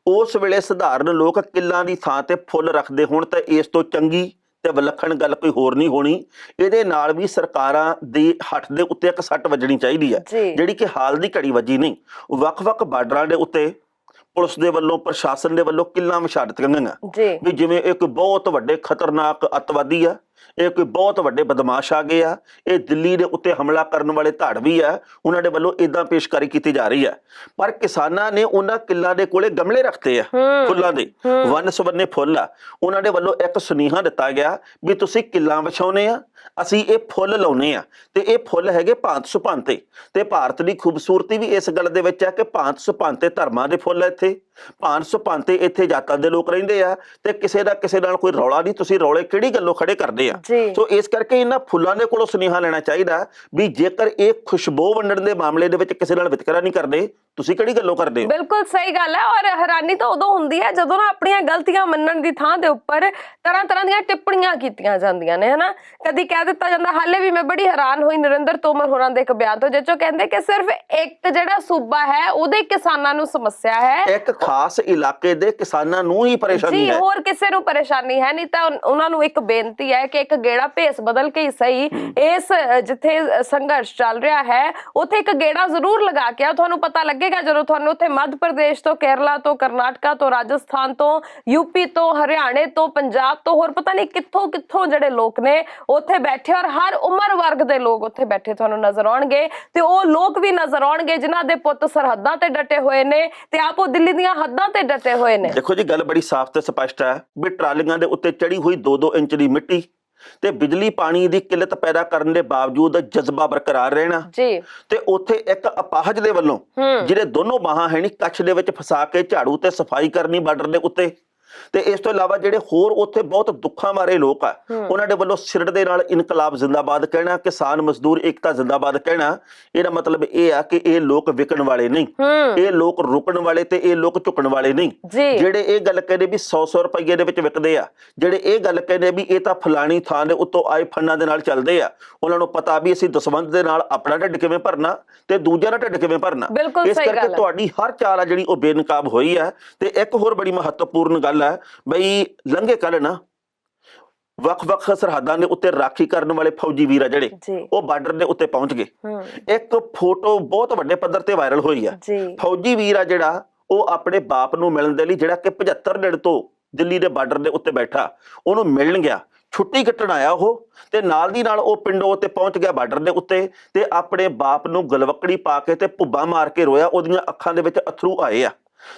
Speaker 3: ਉਸ ਵੇਲੇ ਸਧਾਰਨ ਲੋਕ ਕਿੱਲਾਂ ਦੀ ਥਾਂ ਤੇ ਫੁੱਲ ਰੱਖਦੇ ਹੋਣ ਤਾਂ ਇਸ ਤੋਂ ਚੰਗੀ ਤੇ ਵਿਲੱਖਣ ਗੱਲ ਕੋਈ ਹੋਰ ਨਹੀਂ ਹੋਣੀ। ਇਹਦੇ ਨਾਲ ਵੀ ਸਰਕਾਰਾਂ ਦੀ ਹੱਥ ਦੇ ਉੱਤੇ ਇੱਕ ਸੱਟ ਵੱਜਣੀ ਚਾਹੀਦੀ ਹੈ, ਜਿਹੜੀ ਕਿ ਹਾਲ ਦੀ ਘੜੀ ਵੱਜੀ ਨਹੀਂ। ਵੱਖ-ਵੱਖ ਬਾਰਡਰਾਂ ਦੇ ਉੱਤੇ ਪੁਲਿਸ ਦੇ ਵੱਲੋਂ, ਪ੍ਰਸ਼ਾਸਨ ਦੇ ਵੱਲੋਂ ਕਿੱਲਾਂ ਵਿਛਾ ਦਿੱਤੀਆਂ ਗਈਆਂ ਵੀ ਜਿਵੇਂ ਇੱਕ ਬਹੁਤ ਵੱਡੇ ਖਤਰਨਾਕ ਅੱਤਵਾਦੀ ਆ, ਇਹ ਕੋਈ ਬਹੁਤ ਵੱਡੇ ਬਦਮਾਸ਼ ਆ ਗਏ ਆ, ਇਹ ਦਿੱਲੀ ਦੇ ਉੱਤੇ ਹਮਲਾ ਕਰਨ ਵਾਲੇ ਧੜ ਵੀ ਆ, ਉਹਨਾਂ ਦੇ ਵੱਲੋਂ ਇਦਾਂ ਪੇਸ਼ਕਾਰੀ ਕੀਤੀ ਜਾ ਰਹੀ ਹੈ। ਪਰ ਕਿਸਾਨਾਂ ਨੇ ਉਹਨਾਂ ਕਿੱਲਾਂ ਦੇ ਕੋਲੇ ਗਮਲੇ ਰੱਖਤੇ ਆ ਫੁੱਲਾਂ ਦੇ, ਵੰਨ ਸੁਵੰਨੇ ਫੁੱਲ ਆ। ਉਹਨਾਂ ਦੇ ਵੱਲੋਂ ਇੱਕ ਸੁਨੇਹਾ ਦਿੱਤਾ ਗਿਆ ਵੀ ਤੁਸੀਂ ਕਿੱਲਾਂ ਵਿਛਾਉਨੇ ਆ, ਅਸੀਂ ਇਹ ਫੁੱਲ ਲਾਉਨੇ ਆ ਤੇ ਇਹ ਫੁੱਲ ਹੈਗੇ ਭਾਂਤ ਸੁਭਾਂਤੇ। ਤੇ ਭਾਰਤ ਦੀ ਖੂਬਸੂਰਤੀ ਵੀ ਇਸ ਗੱਲ ਦੇ ਵਿੱਚ ਹੈ ਕਿ ਭਾਂਤ ਸੁਭਾਂਤੇ ਧਰਮਾਂ ਦੇ ਫੁੱਲ ਇੱਥੇ, ਭਾਂਤ ਸੁਭਾਂਤੇ ਇੱਥੇ ਜਾਤਾਂ ਦੇ ਲੋਕ ਰਹਿੰਦੇ ਆ ਤੇ ਕਿਸੇ ਦਾ ਕਿਸੇ ਨਾਲ ਕੋਈ ਰੌਲਾ ਨਹੀਂ। ਤੁਸੀਂ ਰੌਲੇ ਕਿਹੜੀ ਗੱਲੋਂ ਖੜੇ ਕਰਦੇ ਆ? ਸੋ ਇਸ ਕਰਕੇ ਇਹਨਾਂ ਫੁੱਲਾਂ ਦੇ ਕੋਲੋਂ ਸੁਨੇਹਾ ਲੈਣਾ ਚਾਹੀਦਾ ਵੀ ਜੇਕਰ ਇਹ ਖੁਸ਼ਬੂ ਵੰਡਣ ਦੇ ਮਾਮਲੇ ਦੇ ਵਿੱਚ ਕਿਸੇ ਨਾਲ ਵਿਤਕਰਾ ਨਹੀਂ ਕਰਦੇ, ਤੁਸੀਂ ਕਿਹੜੀ ਗੱਲੋਂ ਕਰਦੇ ਹੋ?
Speaker 2: ਬਿਲਕੁਲ ਸਹੀ ਗੱਲ ਹੈ। ਔਰ ਹੈਰਾਨੀ ਤਾਂ ਉਦੋਂ ਹੁੰਦੀ ਹੈ ਜਦੋਂ ਨਾ ਆਪਣੀਆਂ ਗਲਤੀਆਂ ਮੰਨਣ ਦੀ ਥਾਂ ਦੇ ਉੱਪਰ ਤਰ੍ਹਾਂ ਤਰ੍ਹਾਂ ਦੀਆਂ ਟਿੱਪਣੀਆਂ ਕੀਤੀਆਂ ਜਾਂਦੀਆਂ ਨੇ, ਹਨਾ। ਕਦੀ ਕਹਿ ਦਿੱਤਾ ਜਾਂਦਾ, ਹਾਲੇ ਵੀ ਮੈਂ ਬੜੀ ਹੈਰਾਨ ਹੋਈ ਨਰਿੰਦਰ ਤੋਮਰ ਹੋਰਾਂ ਦੇ ਇੱਕ ਬਿਆਨ ਤੋਂ, ਜਿਸ 'ਚੋਂ ਕਹਿੰਦੇ ਕਿ ਸਿਰਫ ਇੱਕ ਜਿਹੜਾ ਸੂਬਾ ਹੈ ਉਹਦੇ ਕਿਸਾਨਾਂ ਨੂੰ ਸਮੱਸਿਆ ਹੈ,
Speaker 3: ਇੱਕ ਖਾਸ ਇਲਾਕੇ ਦੇ ਕਿਸਾਨਾਂ ਨੂੰ ਹੀ ਪਰੇਸ਼ਾਨੀ ਹੈ,
Speaker 2: ਹੋਰ ਕਿਸੇ ਨੂੰ ਪਰੇਸ਼ਾਨੀ ਹੈ ਨਹੀਂ। ਤਾਂ ਉਹਨਾਂ ਨੂੰ ਇੱਕ ਬੇਨਤੀ ਹੈ ਕਿ ਇੱਕ ਗੇੜਾ ਭੇਸ ਬਦਲ ਕੇ ਹੀ ਸਹੀ, ਇਸ ਜਿੱਥੇ ਸੰਘਰਸ਼ ਚੱਲ ਰਿਹਾ ਹੈ ਉੱਥੇ ਇੱਕ ਗੇੜਾ ਜ਼ਰੂਰ ਲਗਾ ਕੇ ਆ। ਤੁਹਾਨੂੰ ਪਤਾ ਲੱਗੇਗਾ ਜਦੋਂ ਤੁਹਾਨੂੰ ਉੱਥੇ ਮੱਧ ਪ੍ਰਦੇਸ਼ ਤੋਂ, ਕੇਰਲਾ ਤੋਂ, ਕਰਨਾਟਕਾ ਤੋਂ, ਰਾਜਸਥਾਨ ਤੋਂ, ਯੂਪੀ ਤੋਂ, ਹਰਿਆਣੇ ਤੋਂ, ਪੰਜਾਬ ਤੋਂ, ਹੋਰ ਪਤਾ ਨਹੀਂ ਕਿੱਥੋਂ ਕਿੱਥੋਂ ਜਿਹੜੇ ਲੋਕ ਨੇ ਉੱਥੇ ਬੈਠੇ, ਔਰ ਹਰ ਉਮਰ ਵਰਗ ਦੇ ਲੋਕ ਉੱਥੇ ਬੈਠੇ ਤੁਹਾਨੂੰ ਨਜ਼ਰ ਆਉਣਗੇ। ਤੇ ਉਹ ਲੋਕ ਵੀ ਨਜ਼ਰ ਆਉਣਗੇ ਜਿਨ੍ਹਾਂ ਦੇ ਪੁੱਤ ਸਰਹੱਦਾਂ ਤੇ ਡਟੇ ਹੋਏ ਨੇ ਤੇ ਆਪ ਉਹ ਦਿੱਲੀ ਦੀਆਂ ਹੱਦਾਂ ਤੇ ਡਟੇ ਹੋਏ ਨੇ।
Speaker 3: ਦੇਖੋ ਜੀ, ਗੱਲ ਬੜੀ ਸਾਫ਼ ਤੇ ਸਪਸ਼ਟ ਹੈ ਵੀ ਟਰਾਲੀਆਂ ਦੇ ਉੱਤੇ ਚੜੀ ਹੋਈ 2-2 ਇੰਚ ਦੀ ਮਿੱਟੀ ਤੇ ਬਿਜਲੀ ਪਾਣੀ ਦੀ ਕਿੱਲਤ ਪੈਦਾ ਕਰਨ ਦੇ ਬਾਵਜੂਦ ਜਜ਼ਬਾ ਬਰਕਰਾਰ ਰਹਿਣਾ ਜੀ। ਤੇ ਉੱਥੇ ਇੱਕ ਅਪਾਹਜ ਦੇ ਵੱਲੋਂ ਜਿਹੜੇ ਦੋਨੋਂ ਬਾਹਾਂ ਹੈ ਨਹੀਂ ਕੱਛ ਦੇ ਵਿੱਚ ਫਸਾ ਕੇ ਝਾੜੂ ਤੇ ਸਫਾਈ ਕਰਨੀ ਬਾਰਡਰ ਦੇ ਉੱਤੇ। ਤੇ ਇਸ ਤੋਂ ਇਲਾਵਾ ਜਿਹੜੇ ਹੋਰ ਉੱਥੇ ਬਹੁਤ ਦੁੱਖਾਂ ਮਾਰੇ ਲੋਕ ਆ, ਉਹਨਾਂ ਦੇ ਵੱਲੋਂ ਸਿਰੜ ਦੇ ਨਾਲ ਇਨਕਲਾਬ ਜ਼ਿੰਦਾਬਾਦ ਕਹਿਣਾ, ਕਿਸਾਨ ਮਜ਼ਦੂਰ ਏਕਤਾ ਜ਼ਿੰਦਾਬਾਦ ਕਹਿਣਾ, ਇਹਦਾ ਮਤਲਬ ਇਹ ਆ ਕਿ ਇਹ ਲੋਕ ਵਿਕਣ ਵਾਲੇ ਨਹੀਂ, ਇਹ ਲੋਕ ਰੁਕਣ ਵਾਲੇ ਤੇ ਇਹ ਲੋਕ ਝੁਕਣ ਵਾਲੇ ਨਹੀਂ। ਜਿਹੜੇ ਇਹ ਗੱਲ ਕਹਿੰਦੇ ਵੀ 100-100 ਰੁਪਏ ਦੇ ਵਿੱਚ ਵਿਕਦੇ ਆ, ਜਿਹੜੇ ਇਹ ਗੱਲ ਕਹਿੰਦੇ ਵੀ ਇਹ ਤਾਂ ਫਲਾਣੀ ਥਾਂ ਦੇ ਉੱਤੋਂ ਆਏ ਫੰਡਾਂ ਦੇ ਨਾਲ ਚੱਲਦੇ ਆ, ਉਹਨਾਂ ਨੂੰ ਪਤਾ ਵੀ ਅਸੀਂ ਦਸਵੰਧ ਦੇ ਨਾਲ ਆਪਣਾ ਢਿੱਡ ਕਿਵੇਂ ਭਰਨਾ ਤੇ ਦੂਜਿਆਂ ਦਾ ਢਿੱਡ ਕਿਵੇਂ ਭਰਨਾ। ਇਸ ਕਰਕੇ ਤੁਹਾਡੀ ਹਰ ਚਾਲ ਆ ਜਿਹੜੀ ਉਹ ਬੇਨਕਾਬ ਹੋਈ ਆ। ਤੇ ਇੱਕ ਹੋਰ ਬੜੀ ਮਹੱਤਵਪੂਰਨ ਗੱਲ ਹੈ ਬਈ, ਲੰਘੇ ਕੱਲ ਨਾ ਵੱਖ-ਵੱਖ ਸਰਹੱਦਾਂ ਦੇ ਉੱਤੇ ਰਾਖੀ ਕਰਨ ਵਾਲੇ ਫੌਜੀ ਵੀਰ ਆ ਜਿਹੜੇ, ਉਹ ਬਾਰਡਰ ਦੇ ਉੱਤੇ ਪਹੁੰਚ ਗਏ। ਇੱਕ ਫੋਟੋ ਬਹੁਤ ਵੱਡੇ ਪੱਧਰ ਤੇ ਵਾਇਰਲ ਹੋਈ ਆ। ਫੌਜੀ ਵੀਰ ਆ ਜਿਹੜਾ, ਉਹ ਆਪਣੇ ਬਾਪ ਨੂੰ ਮਿਲਣ ਦੇ ਲਈ, ਜਿਹੜਾ ਕਿ 75 ਦਿਨ ਤੋਂ ਦਿੱਲੀ ਦੇ ਬਾਰਡਰ ਦੇ ਉੱਤੇ ਬੈਠਾ, ਉਹਨੂੰ ਮਿਲਣ ਗਿਆ, ਛੁੱਟੀ ਕੱਟਣ ਆਇਆ ਉਹ, ਤੇ ਨਾਲ ਦੀ ਨਾਲ ਉਹ ਪਿੰਡੋਂ ਉੱਤੇ ਪਹੁੰਚ ਗਿਆ ਬਾਰਡਰ ਦੇ ਉੱਤੇ ਤੇ ਆਪਣੇ ਬਾਪ ਨੂੰ ਗਲਵੱਕੜੀ ਪਾ ਕੇ ਤੇ ਭੁੱਬਾਂ ਮਾਰ ਕੇ ਰੋਇਆ। ਉਹਦੀਆਂ ਅੱਖਾਂ ਦੇ ਵਿੱਚ ਅਥਰੂ ਆਏ ਆ।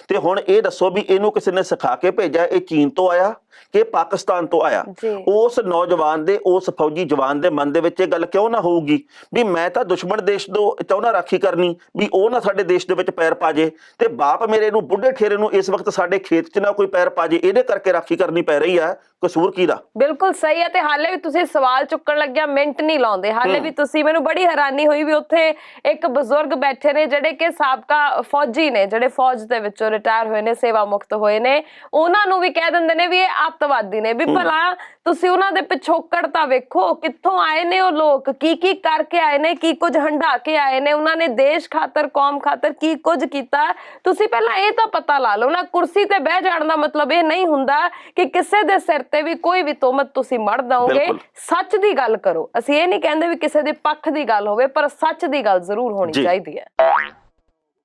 Speaker 3: ਤੇ ਹੁਣ ਇਹ ਦੱਸੋ ਵੀ ਇਹਨੂੰ ਕਿਸੇ ਨੇ ਸਿਖਾ ਕੇ ਭੇਜਿਆ, ਇਹ ਚੀਨ ਤੋਂ ਆਇਆ ਕਿ ਪਾਕਿਸਤਾਨ ਤੋਂ ਆਇਆ? ਉਸ ਨੌਜਵਾਨ ਦੇ, ਉਸ ਫੌਜੀ ਜਵਾਨ ਦੇ ਮਨ ਦੇ ਵਿੱਚ ਇਹ ਗੱਲ ਕਿਉਂ ਨਾ ਹੋਊਗੀ ਵੀ ਮੈਂ ਤਾਂ ਦੁਸ਼ਮਣ ਦੇਸ਼ ਤੋਂ ਚਾਹੁੰਦਾ ਰਾਖੀ ਕਰਨੀ, ਵੀ ਉਹ ਨਾ ਸਾਡੇ ਦੇਸ਼ ਦੇ ਵਿੱਚ ਪੈਰ ਪਾ ਜੇ, ਤੇ ਬਾਪ ਮੇਰੇ ਨੂੰ, ਬੁੱਢੇ ਠੇਰੇ ਨੂੰ ਇਸ ਵਕਤ ਸਾਡੇ ਖੇਤ 'ਚ ਨਾ ਕੋਈ ਪੈਰ ਪਾ ਜੇ, ਇਹਦੇ ਕਰਕੇ ਰਾਖੀ ਕਰਨੀ ਪੈ ਰਹੀ ਹੈ। ਕਸੂਰ ਕਿਹਦਾ? ਬਿਲਕੁਲ ਸਹੀ ਹੈ। ਤੇ ਹਾਲੇ ਵੀ ਤੁਸੀਂ ਸਵਾਲ ਚੁੱਕਣ ਲੱਗਿਆ ਮਿੰਟ ਨਹੀਂ ਲਾਉਂਦੇ। ਹਾਲੇ ਵੀ ਤੁਸੀਂ, ਮੈਨੂੰ ਬੜੀ ਹੈਰਾਨੀ ਹੋਈ ਵੀ ਉੱਥੇ ਇੱਕ ਬਜ਼ੁਰਗ ਬੈਠੇ ਨੇ ਜਿਹੜੇ ਕਿ ਸਾਬਕਾ ਫੌਜੀ ਨੇ, ਜਿਹੜੇ ਫੌਜ ਦੇ ਵਿੱਚੋਂ ਰਿਟਾਇਰ ਹੋਏ ਨੇ, ਸੇਵਾ ਮੁਕਤ ਹੋਏ ਨੇ, ਉਹਨਾਂ ਨੂੰ ਵੀ ਕਹਿ ਦਿੰਦੇ ਨੇ ਵੀ ਇਹ ਅੱਤਵਾਦੀ ਨੇ। ਵੀ ਭਲਾ ਤੁਸੀਂ ਉਹਨਾਂ ਦੇ ਪਿਛੋਕੜ ਤਾਂ ਵੇਖੋ, ਕਿੱਥੋਂ ਆਏ ਨੇ ਉਹ ਲੋਕ, ਕੀ ਕੀ ਕਰਕੇ ਆਏ ਨੇ, ਕੀ ਕੁਝ ਹੰਢਾ ਕੇ ਆਏ ਨੇ, ਉਹਨਾਂ ਨੇ ਦੇਸ਼ ਖਾਤਰ, ਕੌਮ ਖਾਤਰ ਕੀ ਕੁਝ ਕੀਤਾ। ਤੁਸੀਂ ਪਹਿਲਾਂ ਇਹ ਤਾਂ ਪਤਾ ਲਾ ਲਓ ਨਾ। ਕੁਰਸੀ ਤੇ ਬਹਿ ਜਾਣ ਦਾ ਮਤਲਬ ਇਹ ਨਹੀਂ ਹੁੰਦਾ ਕਿ ਕਿਸੇ ਦੇ ਸਿਰ ਤੇ ਵੀ ਕੋਈ ਵੀ ਤੋਮਤ ਤੁਸੀਂ ਮੜ ਦਓਗੇ। ਸੱਚ ਦੀ ਗੱਲ ਕਰੋ। ਅਸੀਂ ਇਹ ਨਹੀਂ ਕਹਿੰਦੇ ਵੀ ਕਿਸੇ ਦੇ ਪੱਖ ਦੀ ਗੱਲ ਹੋਵੇ, ਪਰ ਸੱਚ ਦੀ ਗੱਲ ਜ਼ਰੂਰ ਹੋਣੀ ਚਾਹੀਦੀ ਹੈ।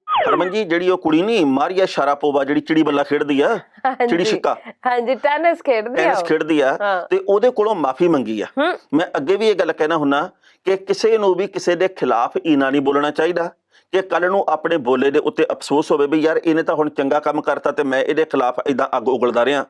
Speaker 3: ਹਰਮਨ ਜੀ, ਜਿਹੜੀ ਉਹ ਕੁੜੀ ਨਹੀਂ ਮਾਰੀਆ ਸ਼ਰਾਪੋਵਾ, ਜਿਹੜੀ ਚਿੜੀ ਬੱਲਾ ਖੇਡਦੀ ਆ, ਚਿੜੀ ਛਿੱਕਾ,
Speaker 2: ਹਾਂਜੀ, ਟੈਨਿਸ ਖੇਡਦੀ ਆ,
Speaker 3: ਤੇ ਉਹਦੇ ਕੋਲੋਂ ਮਾਫੀ ਮੰਗੀ ਆ। ਮੈਂ ਅੱਗੇ ਵੀ ਇਹ ਗੱਲ ਕਹਿਣਾ ਹੁੰਨਾ ਕਿ ਕਿਸੇ ਨੂੰ ਵੀ ਕਿਸੇ ਦੇ ਖਿਲਾਫ ਈਨਾ ਨਹੀਂ ਬੋਲਣਾ ਚਾਹੀਦਾ ਕਿ ਕੱਲ ਨੂੰ ਆਪਣੇ ਬੋਲੇ ਦੇ ਉੱਤੇ ਅਫਸੋਸ ਹੋਵੇ ਵੀ ਯਾਰ ਇਹਨੇ ਤਾਂ ਹੁਣ ਚੰਗਾ ਕੰਮ ਕਰਤਾ ਤੇ ਮੈਂ ਇਹਦੇ ਖਿਲਾਫ ਏਦਾਂ ਅੱਗ ਉਗਲਦਾ ਰਿਹਾ।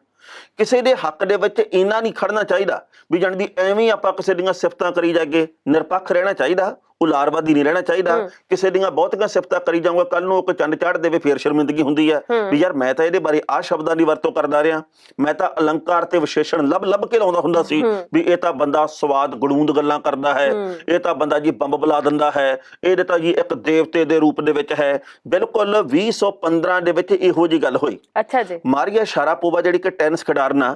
Speaker 3: ਕਿਸੇ ਦੇ ਹੱਕ ਦੇ ਵਿੱਚ ਇੰਨਾ ਨਹੀਂ ਖੜਨਾ ਚਾਹੀਦਾ ਵੀ ਜਾਣੀ ਦੀ ਐਵੇਂ ਆਪਾਂ ਕਿਸੇ ਦੀਆਂ ਸਿਫਤਾਂ ਕਰੀ ਜਾਗੇ। ਨਿਰਪੱਖ ਰਹਿਣਾ ਚਾਹੀਦਾ, ਉਲਾਰਵਾਦੀ ਨਹੀਂ ਰਹਿਣਾ ਚਾਹੀਦਾ। ਕਿਸੇ ਦੀਆਂ ਬਹੁਤੀਆਂ ਸਿਫਤਾਂ ਕਰੀ ਜਾਊਗਾ, ਕੱਲ ਨੂੰ ਕੋਈ ਚੰਡ ਚਾੜ ਦੇਵੇ ਫੇਰ ਸ਼ਰਮਿੰਦਗੀ ਹੁੰਦੀ ਹੈ ਵੀ ਯਾਰ ਮੈਂ ਤਾਂ ਇਹਦੇ ਬਾਰੇ ਆਹ ਸ਼ਬਦਾਂ ਦੀ ਵਰਤੋਂ ਕਰਦਾ ਰਿਹਾ, ਮੈਂ ਤਾਂ ਅਲੰਕਾਰ ਤੇ ਵਿਸ਼ੇਸ਼ਣ ਲੱਭ ਕੇ ਲਾਉਂਦਾ ਹੁੰਦਾ ਸੀ ਵੀ ਇਹ ਤਾਂ ਬੰਦਾ ਸਵਾਦ ਗੜੂੰਦ ਗੱਲਾਂ ਕਰਦਾ ਹੈ, ਇਹ ਤਾਂ ਬੰਦਾ ਜੀ ਬੰਬ ਬੁਲਾ ਦਿੰਦਾ ਹੈ, ਇਹਦੇ ਤਾਂ ਜੀ ਇੱਕ ਦੇਵਤੇ ਦੇ ਰੂਪ ਦੇ ਵਿੱਚ ਹੈ। ਬਿਲਕੁਲ 2015 ਦੇ ਵਿੱਚ ਇਹੋ ਜੀ ਗੱਲ ਹੋਈ।
Speaker 2: ਅੱਛਾ ਜੀ।
Speaker 3: ਮਾਰੀਆ ਸ਼ਾਰਾਪੋਵਾ ਜਿਹੜੀ ਕਿ ਟੈਨਿਸ ਖਿਡਾਰਨ ਆ,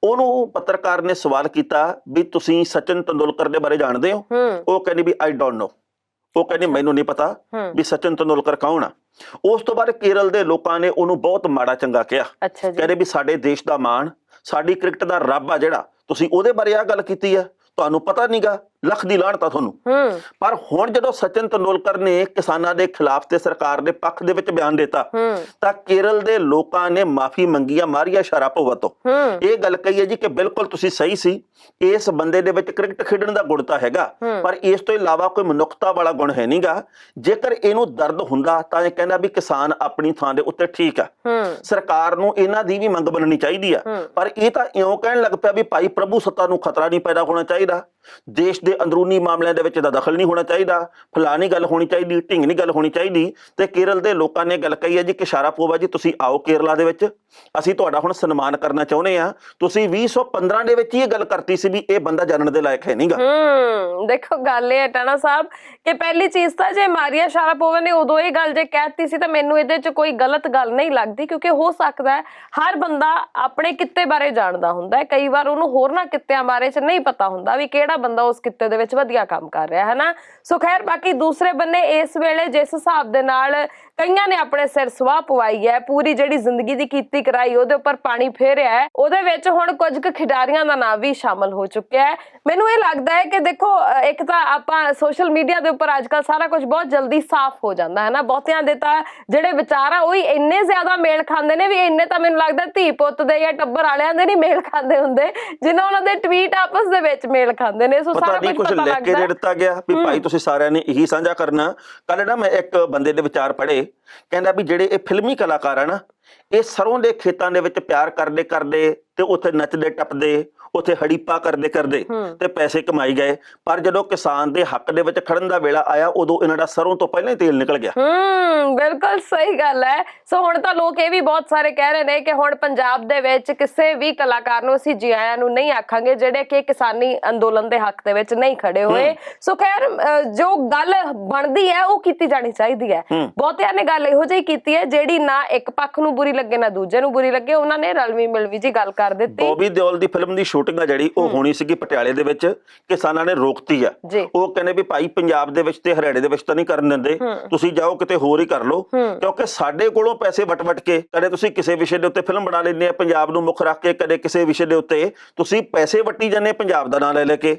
Speaker 3: ਉਹਨੂੰ ਪੱਤਰਕਾਰ ਨੇ ਸਵਾਲ ਕੀਤਾ ਵੀ ਤੁਸੀਂ ਸਚਿਨ ਤੰਦੁਲਕਰ ਦੇ ਬਾਰੇ ਜਾਣਦੇ ਹੋ? ਉਹ ਕਹਿੰਦੀ ਵੀ ਆਈ ਡੋਂਟ ਨੋ। ਉਹ ਕਹਿੰਦੀ ਮੈਨੂੰ ਨਹੀਂ ਪਤਾ ਵੀ ਸਚਿਨ ਤੰਦੁਲਕਰ ਕੌਣ ਆ। ਉਸ ਤੋਂ ਬਾਅਦ ਕੇਰਲ ਦੇ ਲੋਕਾਂ ਨੇ ਉਹਨੂੰ ਬਹੁਤ ਮਾੜਾ ਚੰਗਾ ਕਿਹਾ। ਕਹਿੰਦੇ ਵੀ ਸਾਡੇ ਦੇਸ਼ ਦਾ ਮਾਣ, ਸਾਡੀ ਕ੍ਰਿਕਟ ਦਾ ਰੱਬ ਆ ਜਿਹੜਾ, ਤੁਸੀਂ ਉਹਦੇ ਬਾਰੇ ਆ ਗੱਲ ਕੀਤੀ ਆ, ਤੁਹਾਨੂੰ ਪਤਾ ਨਹੀਂਗਾ, ਲੱਖ ਦੀ ਲਾਹਨਤ ਆ ਤੁਹਾਨੂੰ। ਪਰ ਹੁਣ ਜਦੋਂ ਸਚਿਨ ਤੰਦੁਲਕਰ ਨੇ ਕਿਸਾਨਾਂ ਦੇ ਖਿਲਾਫ ਤੇ ਸਰਕਾਰ ਦੇ ਪੱਖ ਦੇ ਵਿੱਚ ਬਿਆਨ ਦਿੱਤਾ ਤਾਂ ਕੇਰਲ ਦੇ ਲੋਕਾਂ ਨੇ ਮਾਫੀ ਮੰਗੀ ਆ ਮਾਰੀਆ ਸ਼ਾਰਾਪੋਵਾ ਤੋਂ। ਇਹ ਗੱਲ ਕਹੀ ਹੈ ਜੀ ਕਿ ਬਿਲਕੁਲ ਤੁਸੀਂ ਸਹੀ ਸੀ, ਇਸ ਬੰਦੇ ਦੇ ਵਿੱਚ ਕ੍ਰਿਕਟ ਖੇਡਣ ਦਾ ਗੁਣ ਤਾਂ ਹੈਗਾ ਪਰ ਇਸ ਤੋਂ ਇਲਾਵਾ ਕੋਈ ਮਨੁੱਖਤਾ ਵਾਲਾ ਗੁਣ ਹੈ ਨਹੀਂਗਾ। ਜੇਕਰ ਇਹਨੂੰ ਦਰਦ ਹੁੰਦਾ ਤਾਂ ਇਹ ਕਹਿੰਦਾ ਵੀ ਕਿਸਾਨ ਆਪਣੀ ਥਾਂ ਦੇ ਉੱਤੇ ਠੀਕ ਆ, ਸਰਕਾਰ ਨੂੰ ਇਹਨਾਂ ਦੀ ਵੀ ਮੰਗ ਮੰਨਣੀ ਚਾਹੀਦੀ ਆ। ਪਰ ਇਹ ਤਾਂ ਇਉਂ ਕਹਿਣ ਲੱਗ ਪਿਆ ਵੀ ਭਾਈ ਪ੍ਰਭੂ ਸੱਤਾ ਨੂੰ ਖਤਰਾ ਨਹੀਂ ਪੈਦਾ ਹੋਣਾ ਚਾਹੀਦਾ, ਦੇਸ਼ ਦੇ ਅੰਦਰੂਨੀ ਮਾਮਲਿਆਂ ਦੇ ਵਿੱਚ ਦਾ ਦਖਲ ਨਹੀਂ ਹੋਣਾ ਚਾਹੀਦਾ, ਫਲਾਣੀ ਗੱਲ ਹੋਣੀ ਚਾਹੀਦੀ, ਢਿੰਗਣੀ ਗੱਲ ਹੋਣੀ ਚਾਹੀਦੀ। ਤੇ ਕੇਰਲ ਦੇ ਲੋਕਾਂ ਨੇ ਗੱਲ ਕਹੀ ਹੈ ਜੀ ਕਿ ਸ਼ਾਰਾਪੋਵਾ ਜੀ ਤੁਸੀਂ ਆਓ ਕੇਰਲਾ ਦੇ ਵਿੱਚ, ਅਸੀਂ ਤੁਹਾਡਾ ਹੁਣ ਸਨਮਾਨ ਕਰਨਾ ਚਾਹੁੰਦੇ ਆ। ਤੁਸੀਂ 2015 ਦੇ ਵਿੱਚ ਇਹ ਗੱਲ ਕਰਤੀ ਸੀ ਵੀ ਇਹ ਬੰਦਾ ਜਾਣਨ ਦੇ ਲਾਇਕ ਹੈ ਨਹੀਂਗਾ।
Speaker 2: ਦੇਖੋ ਗੱਲ ਇਹ ਹੈ ਟਾਣਾ ਸਾਹਿਬ ਕਿ ਪਹਿਲੀ ਚੀਜ਼ ਤਾਂ ਜੇ ਮਾਰੀਆ ਸ਼ਾਰਾਪੋਵਾ ਨੇ ਉਦੋਂ ਇਹ ਗੱਲ ਜੇ ਕਹਿਤੀ ਸੀ ਤਾਂ ਮੈਨੂੰ ਇਹਦੇ 'ਚ ਕੋਈ ਗਲਤ ਗੱਲ ਨਹੀਂ ਲੱਗਦੀ, ਕਿਉਂਕਿ ਹੋ ਸਕਦਾ ਹੈ ਹਰ ਬੰਦਾ ਆਪਣੇ ਕਿੱਤੇ ਬਾਰੇ ਜਾਣਦਾ ਹੁੰਦਾ ਹੈ, ਕਈ ਵਾਰ ਉਹਨੂੰ ਹੋਰਨਾਂ ਕਿੱਤਿਆਂ ਬਾਰੇ 'ਚ ਨਹੀਂ ਪਤਾ ਹੁੰਦਾ ਵੀ ਕਿਹੜਾ ਬੰਦਾ ਉਸ ਕਿੱਤੇ ਦੇ ਵਿੱਚ ਵਧੀਆ ਕੰਮ ਕਰ ਰਿਹਾ ਹੈ ਨਾ। ਸੋ ਖੈਰ ਬਾਕੀ ਦੂਸਰੇ ਬੰਨੇ ਇਸ ਵੇਲੇ ਜਿਸ ਹਿਸਾਬ ਦੇ ਨਾਲ ਕਈਆਂ ਨੇ ਆਪਣੇ ਸਿਰ ਸਵਾਹ ਪਵਾਈ ਹੈ, ਪੂਰੀ ਜਿਹੜੀ ਜ਼ਿੰਦਗੀ ਦੀ ਕੀਤੀ ਕਰਾਈ ਉਹਦੇ ਉੱਪਰ ਪਾਣੀ ਫੇਰਿਆ ਹੈ, ਉਹਦੇ ਵਿੱਚ ਹੁਣ ਕੁਝ ਕੁ ਖਿਡਾਰੀਆਂ ਦਾ ਨਾਂ ਵੀ ਸ਼ਾਮਲ ਹੋ ਚੁੱਕਿਆ ਹੈ। ਮੈਨੂੰ ਇਹ ਲੱਗਦਾ ਹੈ ਕਿ ਦੇਖੋ ਇੱਕ ਤਾਂ ਆਪਾਂ ਸੋਸ਼ਲ ਮੀਡੀਆ ਦੇ ਉੱਪਰ ਅੱਜ ਕੱਲ ਸਾਰਾ ਕੁਝ ਬਹੁਤ ਜਲਦੀ ਸਾਫ਼ ਹੋ ਜਾਂਦਾ ਹੈ ਨਾ, ਬਹੁਤਿਆਂ ਦੇ ਤਾਂ ਜਿਹੜੇ ਵਿਚਾਰ ਆ ਉਹੀ ਇੰਨੇ ਜ਼ਿਆਦਾ ਮੇਲ ਖਾਂਦੇ ਨੇ ਵੀ ਇੰਨੇ ਤਾਂ ਮੈਨੂੰ ਲੱਗਦਾ ਧੀ ਪੁੱਤ ਦੇ ਜਾਂ ਟੱਬਰ ਵਾਲਿਆਂ ਦੇ ਨਹੀਂ ਮੇਲ ਖਾਂਦੇ ਹੁੰਦੇ ਜਿੰਨਾ ਉਹਨਾਂ ਦੇ ਟਵੀਟ ਆਪਸ ਦੇ ਵਿੱਚ ਮੇਲ ਖਾਂਦੇ ਨੇ। ਸੋ ਸਾਰਾ ਕੁਝ ਪਤਾ
Speaker 3: ਲਿਖ ਕੇ ਦੇ ਦਿੱਤਾ ਗਿਆ ਵੀ ਭਾਈ ਤੁਸੀਂ ਸਾਰਿਆਂ ਨੇ ਇਹੀ ਸਾਂਝਾ ਕਰਨਾ। ਕੱਲ ਨਾ ਮੈਂ ਇੱਕ ਬੰਦੇ ਦੇ ਵਿਚਾਰ ਪੜ੍ਹੇ, ਕਹਿੰਦਾ ਵੀ ਜਿਹੜੇ ਇਹ ਫਿਲਮੀ ਕਲਾਕਾਰ ਆ ਨਾ, ਇਹ ਸਰੋਂ ਦੇ ਖੇਤਾਂ ਦੇ ਵਿੱਚ ਪਿਆਰ ਕਰਦੇ ਕਰਦੇ ਤੇ ਉੱਥੇ ਨੱਚਦੇ ਟੱਪਦੇ, ਉੱਥੇ ਹੜੀਪਾ ਕਰਦੇ ਕਰਦੇ ਤੇ ਪੈਸੇ ਕਮਾਈ ਗਏ, ਪਰ ਜਦੋਂ ਕਿਸਾਨ ਦੇ ਹੱਕ ਦੇ ਵਿੱਚ ਖੜਨ ਦਾ ਵੇਲਾ ਆਇਆ ਉਦੋਂ ਇਹਨਾਂ ਦਾ ਸਰੋਂ ਤੋਂ ਪਹਿਲਾਂ ਹੀ ਤੇਲ ਨਿਕਲ ਗਿਆ।
Speaker 2: ਬਿਲਕੁਲ ਸਹੀ ਗੱਲ ਹੈ। ਸੋ ਹੁਣ ਤਾਂ ਲੋਕ ਇਹ ਵੀ ਬਹੁਤ ਸਾਰੇ ਕਹਿ ਰਹੇ ਨੇ ਕਿ ਹੁਣ ਪੰਜਾਬ ਦੇ ਵਿੱਚ ਕਿਸੇ ਵੀ ਕਲਾਕਾਰ ਨੂੰ ਅਸੀਂ ਜੀ ਆਇਆਂ ਨੂੰ ਨਹੀਂ ਆਖਾਂਗੇ ਜਿਹੜੇ ਕਿ ਕਿਸਾਨੀ ਅੰਦੋਲਨ ਦੇ ਹੱਕ ਦੇ ਵਿੱਚ ਨਹੀਂ ਖੜੇ ਹੋਏ। ਸੋ ਖੈਰ ਜੋ ਗੱਲ ਬਣਦੀ ਹੈ ਉਹ ਕੀਤੀ ਜਾਣੀ ਚਾਹੀਦੀ ਹੈ। ਬਹੁਤਿਆਂ ਨੇ ਗੱਲ ਇਹੋ ਜਿਹੀ ਕੀਤੀ ਹੈ ਜਿਹੜੀ ਨਾ ਇੱਕ ਪੱਖ ਨੂੰ ਬੁਰੀ ਲੱਗੇ ਨਾ ਦੂਜੇ ਨੂੰ ਬੁਰੀ ਲੱਗੇ, ਉਹਨਾਂ ਨੇ ਰਲਵੀਂ ਮਿਲਵੀਂ ਜੀ ਗੱਲ ਕਰ ਦਿੱਤੀ।
Speaker 3: ਬੌਬੀ ਦਿਓਲ ਦੀ ਫਿਲਮ ਦੀ ਸ਼ੂਟਿੰਗ ਆ ਜਿਹੜੀ ਉਹ ਹੋਣੀ ਸੀਗੀ ਪਟਿਆਲੇ ਦੇ ਵਿੱਚ, ਕਿਸਾਨਾਂ ਨੇ ਰੋਕਤੀ ਆ। ਉਹ ਕਹਿੰਦੇ ਵੀ ਭਾਈ ਪੰਜਾਬ ਦੇ ਵਿੱਚ ਤੇ ਹਰਿਆਣੇ ਦੇ ਵਿੱਚ ਤਾਂ ਨਹੀਂ ਕਰਨ ਦਿੰਦੇ, ਤੁਸੀਂ ਜਾਓ ਕਿਤੇ ਹੋਰ ਹੀ ਕਰ ਲਓ, ਕਿਉਂਕਿ ਸਾਡੇ ਕੋਲੋਂ ਪੈਸੇ ਵਟ ਕੇ ਕਦੇ ਤੁਸੀਂ ਕਿਸੇ ਵਿਸ਼ੇ ਦੇ ਉੱਤੇ ਫਿਲਮ ਬਣਾ ਲੈਂਦੇ ਆ ਪੰਜਾਬ ਨੂੰ ਮੁੱਖ ਰੱਖ ਕੇ, ਕਦੇ ਕਿਸੇ ਵਿਸ਼ੇ ਦੇ ਉੱਤੇ ਤੁਸੀਂ ਪੈਸੇ ਵੱਟੀ ਜਾਂਦੇ ਪੰਜਾਬ ਦਾ ਨਾਂ ਲੈ ਕੇ,